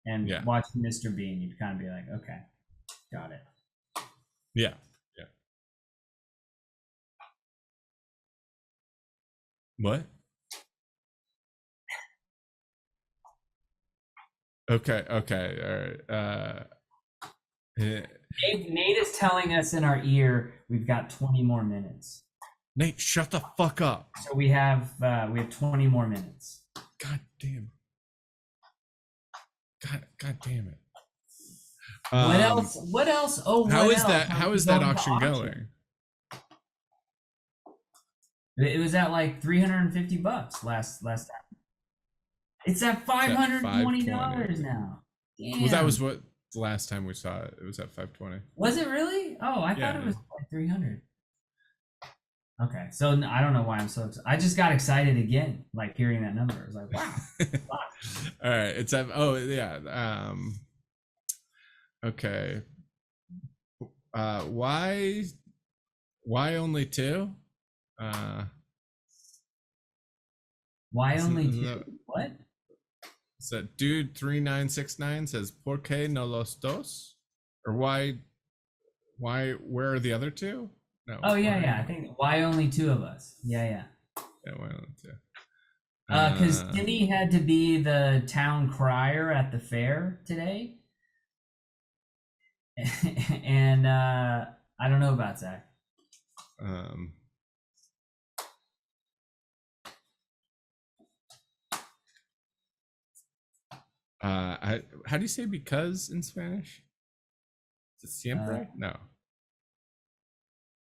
and watch Mr. Bean, you'd kind of be like, okay, got it. Yeah. What? Okay. All right. Nate is telling us in our ear we've got 20 more minutes. Nate, shut the fuck up. So we have 20 more minutes. God damn. God damn it. What else? Oh, how is that auction going? It was at like $350 last time. It's at $520 now. Damn. Well, that was what the last time we saw it. It was at $520. Was it really? Oh, I thought it was like $300. Okay, so I don't know why I'm so excited. I just got excited again, like hearing that number. I was like, wow. All right, it's at okay. Why only two? Why only two? What? So dude 3969 says ¿Por qué no los dos? Or why where are the other two? No. Oh yeah. I think why only two of us? Yeah, why only two? Because Timmy had to be the town crier at the fair today. And I don't know about Zach. How do you say because in Spanish? Is it siempre? No.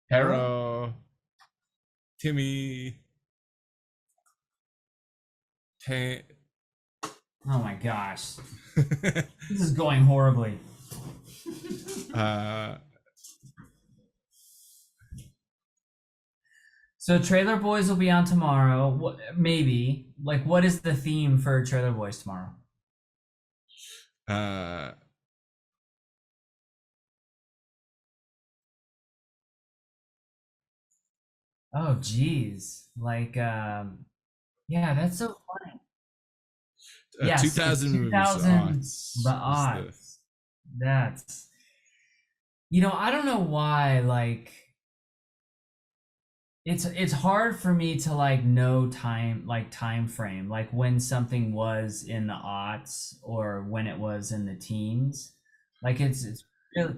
Pero Timmy Oh my gosh. This is going horribly. So Trailer Boys will be on tomorrow. What, maybe. Like, what is the theme for Trailer Boys tomorrow? Oh geez. Like yeah, that's so funny. Yeah, 2000 the odds. That's, I don't know why, like it's hard for me to like know time frame, like when something was in the aughts or when it was in the teens. Like it's really,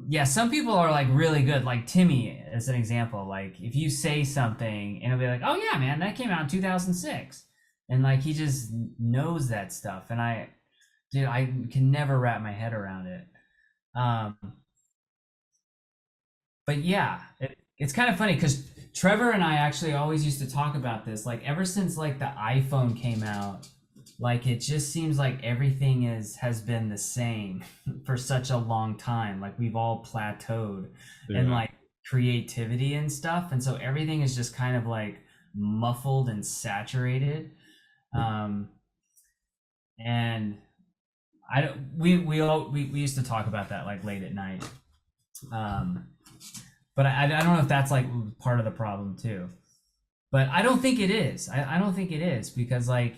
yeah, some people are like really good, like Timmy as an example. Like if you say something and it'll be like, oh yeah man, that came out in 2006, and like he just knows that stuff, and I can never wrap my head around it. But yeah, it's kind of funny because Trevor and I actually always used to talk about this, like ever since like the iPhone came out, like it just seems like everything has been the same for such a long time. Like we've all plateaued in like creativity and stuff, and so everything is just kind of like muffled and saturated. And we used to talk about that like late at night. But I don't know if that's like part of the problem too. But I don't think it is. I don't think it is, because like,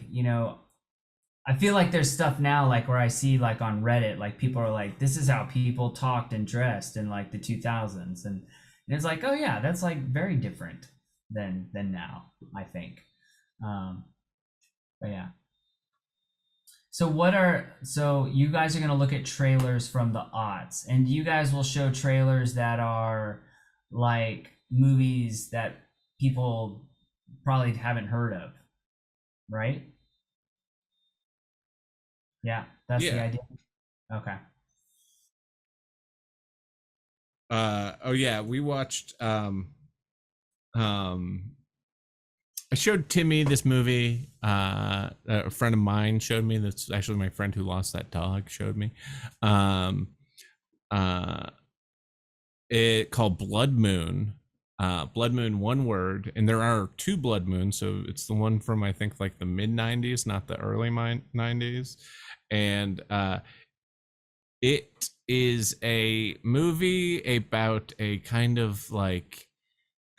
I feel like there's stuff now like where I see like on Reddit, like people are like, this is how people talked and dressed in like the 2000s. And it's like, oh yeah, that's like very different than now, I think. But yeah. So you guys are going to look at trailers from the aughts, and you guys will show trailers that are like movies that people probably haven't heard of, right? Yeah, that's the idea. Okay. Oh yeah, we watched I showed Timmy this movie. A friend of mine showed me. That's actually my friend who lost that dog showed me. It called Blood Moon. Blood Moon, one word, and there are 2 Blood Moons, so it's the one from I think like the mid 90s, not the early 90s, and it is a movie about a kind of like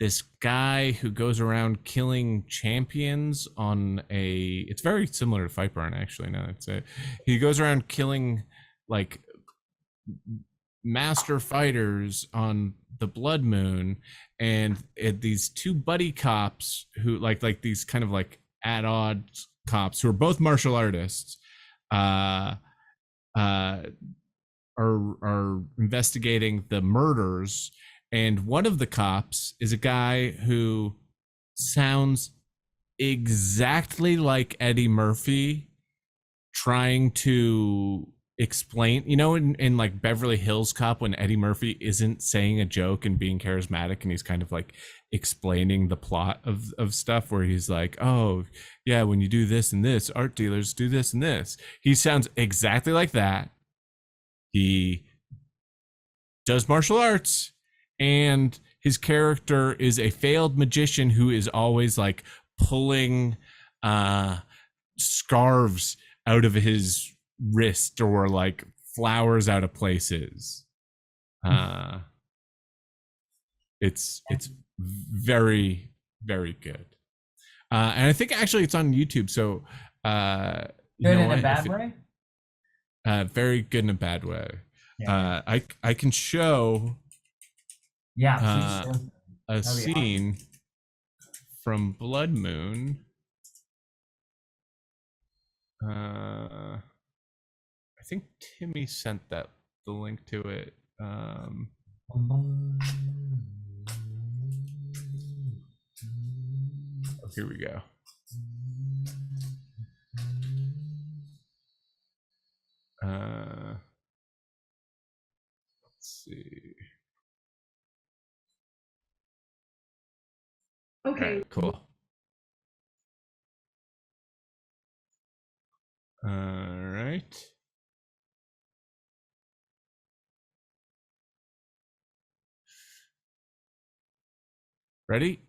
this guy who goes around killing champions on a. It's very similar to Fight Barn, actually. Now it's he goes around killing like master fighters on the Blood Moon, and these 2 buddy cops who like these kind of like at odds cops who are both martial artists are investigating the murders, and one of the cops is a guy who sounds exactly like Eddie Murphy trying to explain, in like Beverly Hills Cop, when Eddie Murphy isn't saying a joke and being charismatic and he's kind of like explaining the plot of stuff, where he's like, oh yeah, when you do this and this, art dealers do this and this. He sounds exactly like that. He does martial arts, and his character is a failed magician who is always like pulling scarves out of his wrist or like flowers out of places. It's very, very good. And I think actually it's on YouTube. So Good in a bad way? Very good in a bad way. Yeah. I can show a scene from Blood Moon. I think Timmy sent the link to it. Here we go. Let's see. Okay. Right, cool. All right. Ready?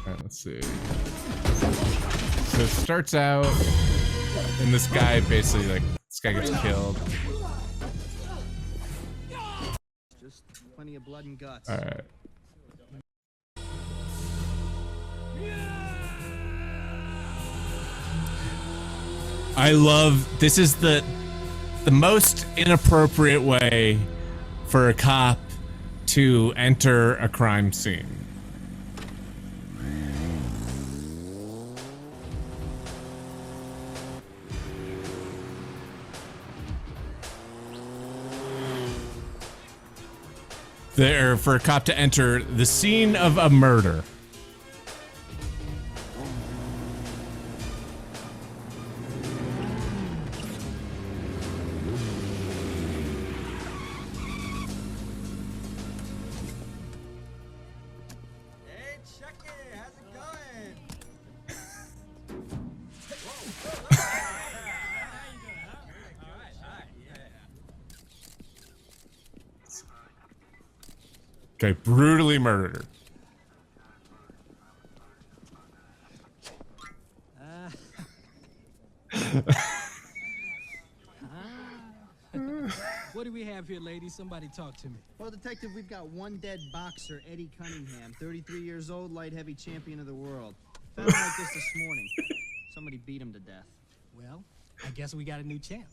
All right, let's see. So it starts out, and this guy basically, like, this guy gets killed. Just plenty of blood and guts. All right. I love, this is the most inappropriate way for a cop to enter a crime scene. For a cop to enter the scene of a murder. Hey, Chucky, how's it going? Okay, brutally murdered. What do we have here, ladies? Somebody talk to me. Well, Detective, we've got one dead boxer, Eddie Cunningham, 33 years old, light heavy champion of the world. Found him like this morning. Somebody beat him to death. Well, I guess we got a new champ.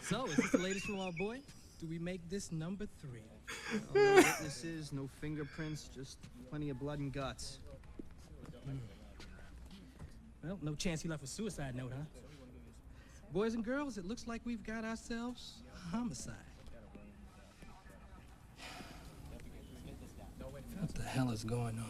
So, is this the latest from our boy? Do we make this number 3? No witnesses, no fingerprints, just plenty of blood and guts. Well, no chance he left a suicide note, huh? Boys and girls, it looks like we've got ourselves a homicide. What the hell is going on?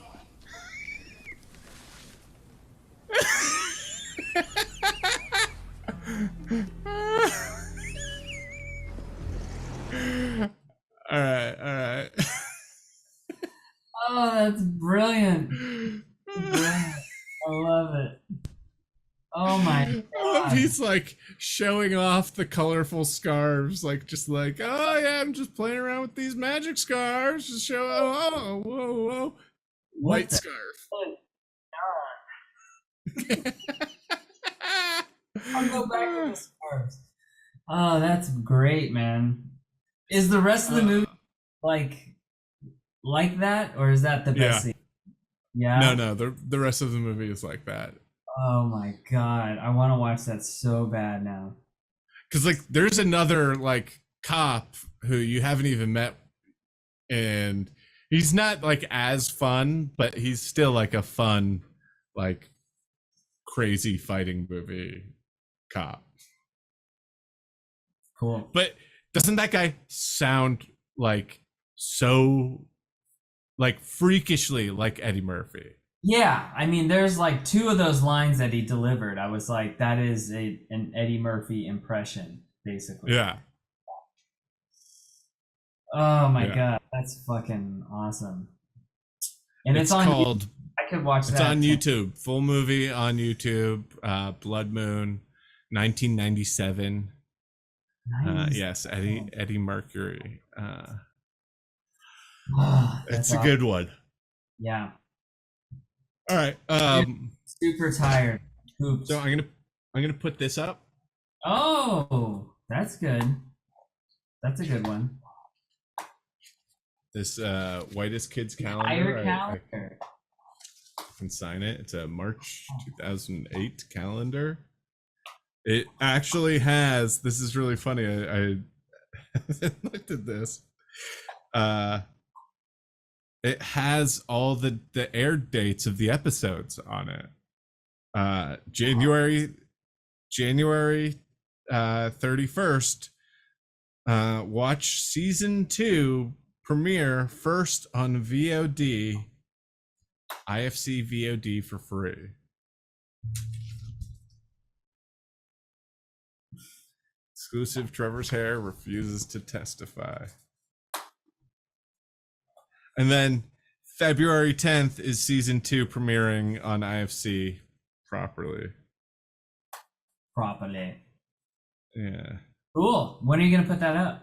All right. Oh, that's brilliant. Brilliant. I love it. Oh my I love god. he's like showing off the colorful scarves, like just like, oh yeah, I'm just playing around with these magic scarves. Just show, oh, whoa, whoa, white the scarf. I'll go back to the scarves. Oh, that's great, man. Is the rest of the movie like that, or is that the best scene? Yeah. No, the rest of the movie is like that. Oh my god, I want to watch that so bad now. Because like, there's another like cop who you haven't even met, and he's not like as fun, but he's still like a fun, like crazy fighting movie cop. Cool. But doesn't that guy sound like so like freakishly like Eddie Murphy? Yeah, I mean, there's like 2 of those lines that he delivered. I was like, that is an Eddie Murphy impression, basically. Yeah. Oh my god, that's fucking awesome. And it's on called YouTube. I could watch that. It's on YouTube. Full movie on YouTube. Blood Moon, 1997. Yes, Eddie Mercury. It's a good one. Yeah. All right. Super tired. Oops. So I'm gonna put this up. Oh, that's good. That's a good one. This Whitest Kids calendar. Calendar. I can sign it. It's a March 2008 calendar. It actually has. This is really funny. I looked at this. It has all the air dates of the episodes on it. January 31st. Watch season 2 premiere first on VOD. IFC VOD for free. Exclusive. Trevor's hair refuses to testify. And then February 10th is season 2 premiering on IFC properly. Yeah. Cool. When are you gonna put that up?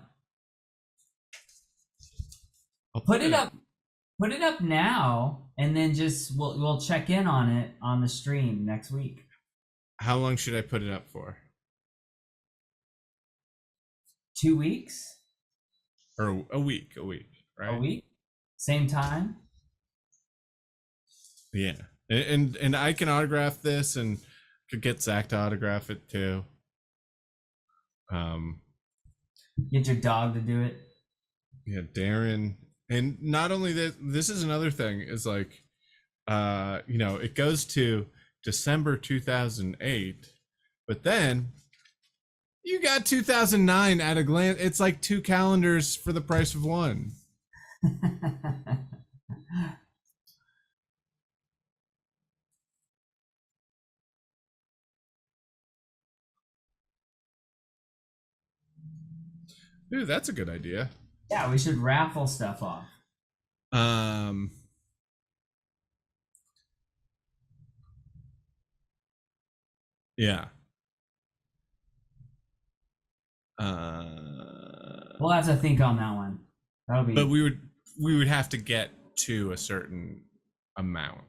I'll Put it up now, and then just we'll check in on it on the stream next week. How long should I put it up for? 2 weeks? Or a week, right? A week? Same time? Yeah. And I can autograph this, and could get Zach to autograph it too. Get your dog to do it. Yeah, Darren. And not only that, this is another thing, is like it goes to December 2008, but then you got 2009 at a glance. It's like 2 calendars for the price of one. Dude, that's a good idea. Yeah, we should raffle stuff off. Yeah. We'll have to think on that one. That'll be. But we would have to get to a certain amount.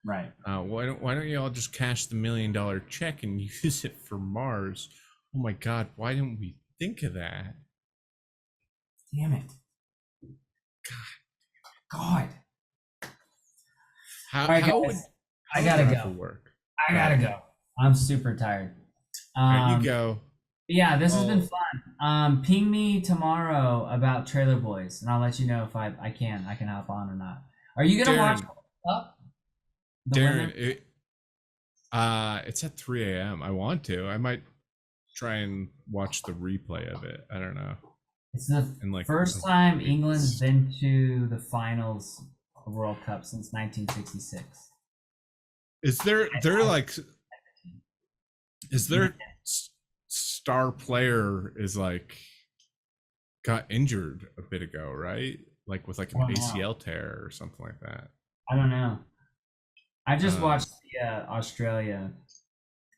Right. Why don't you all just cash the $1 million check and use it for Mars? Oh my God! Why didn't we think of that? Damn it! God. How, all right, how guys, would I gotta go. Work? I gotta go. I'm super tired. There you go. Yeah, this has been fun. Ping me tomorrow about Trailer Boys, and I'll let you know if I can hop on or not. Are you gonna watch up? Darren, it's at 3 a.m. I want to. I might try and watch the replay of it. I don't know. It's the first time England's been to the finals of World Cup since 1966. Is there star player is like got injured a bit ago, right? Like with like an ACL tear or something like that. I don't know. I just watched the Australia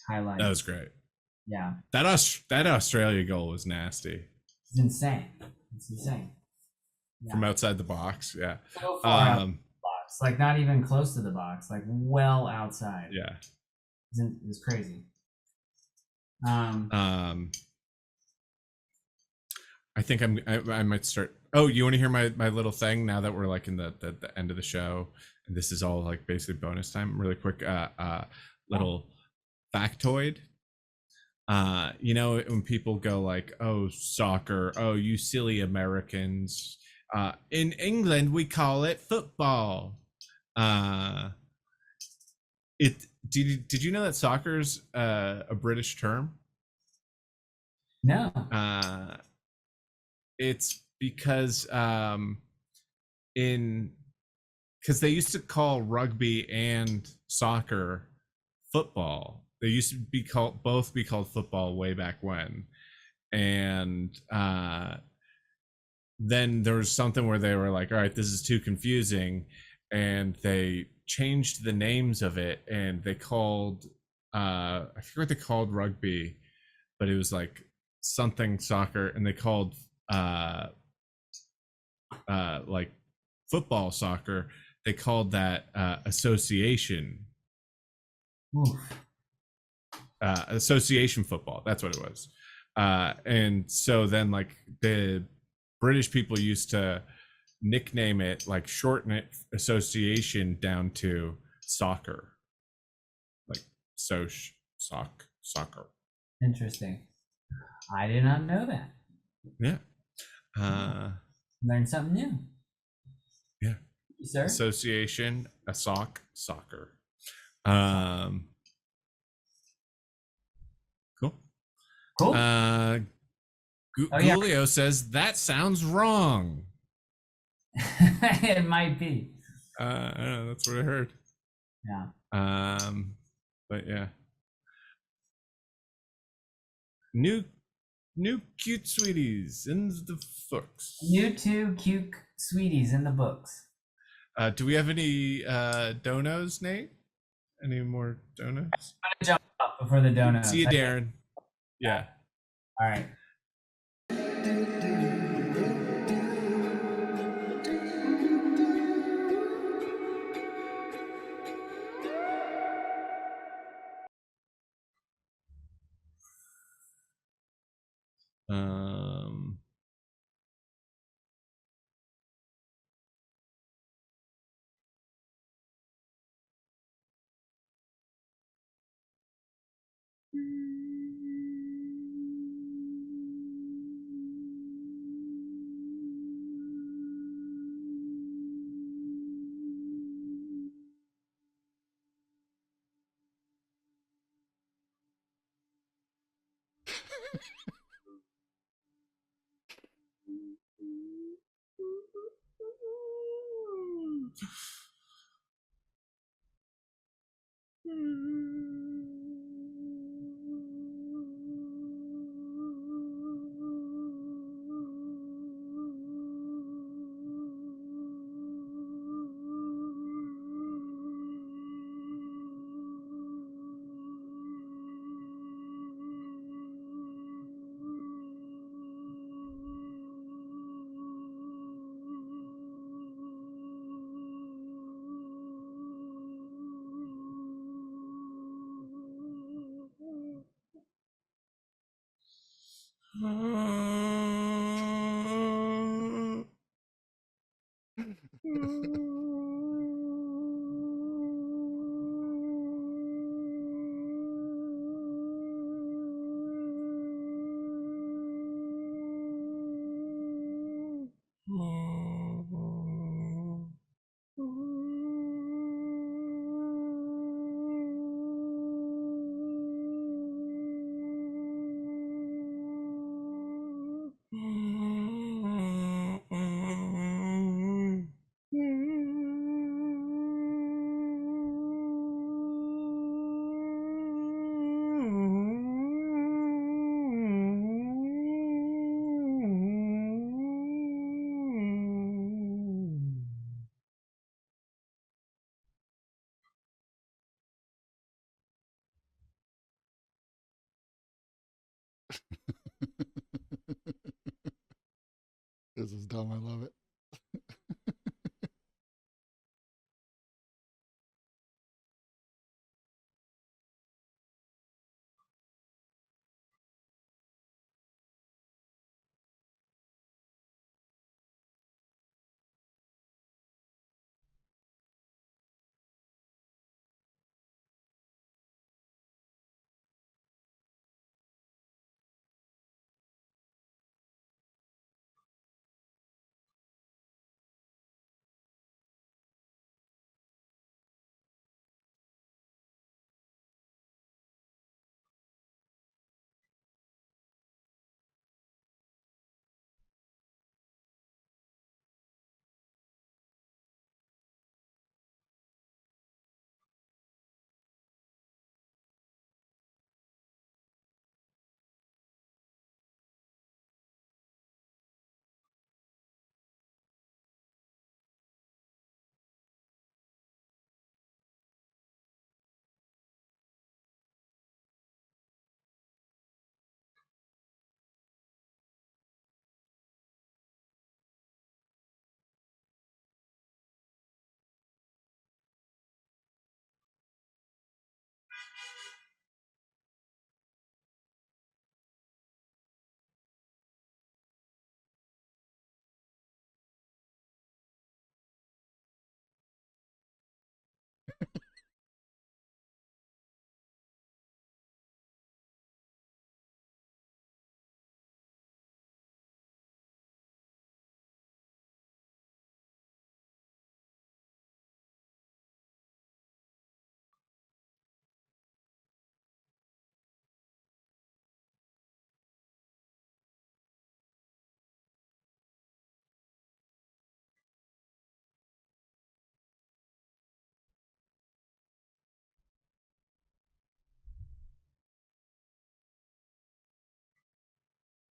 highlights. That was great. Yeah. That Australia goal was nasty. It's insane. It's insane. Yeah. From outside the box, yeah. So far out of the box, like not even close to the box, like well outside. Yeah. It's crazy. I think I might start. Oh, you want to hear my little thing now that we're like in the end of the show, and this is all like basically bonus time. Really quick, little factoid. When people go like, "Oh, soccer," "Oh, you silly Americans," in England we call it football. Did you know that soccer's a British term? No. It's because because they used to call rugby and soccer football. They used to be both called football way back when, and then there was something where they were like, all right, this is too confusing, and they changed the names of it, and they called I forget what they called rugby, but it was like something soccer, and they called like football soccer, they called that association. Association football, that's what it was. And so then like the British people used to nickname it, like shorten it, association, down to soccer, like soccer. Interesting. I did not know that. Yeah. Learn something new. Yeah. Sir? Association, soccer. Cool. Julio says that sounds wrong. It might be. I don't know, that's what I heard. Yeah. But yeah. New cute sweeties in the books. New two cute sweeties in the books. Do we have any donos, Nate? Any more donos? I'm gonna jump up before the donuts. See you, Darren. Yeah. All right. This is dumb. I love it.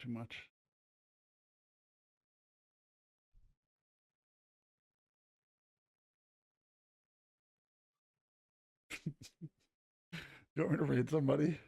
Too much. You want me to read somebody?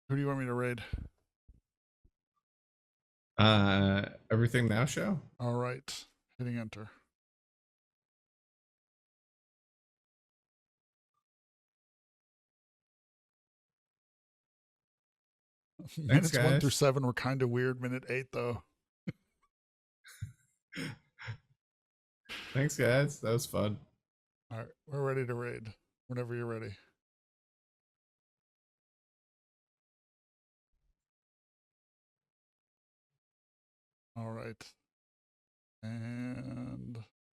Who do you want me to raid? Everything Now show. All right. Hitting enter. Thanks, Minutes 1 through guys. 7 were kind of weird. Minute 8, though. Thanks, guys. That was fun. All right. We're ready to raid whenever you're ready. All right. And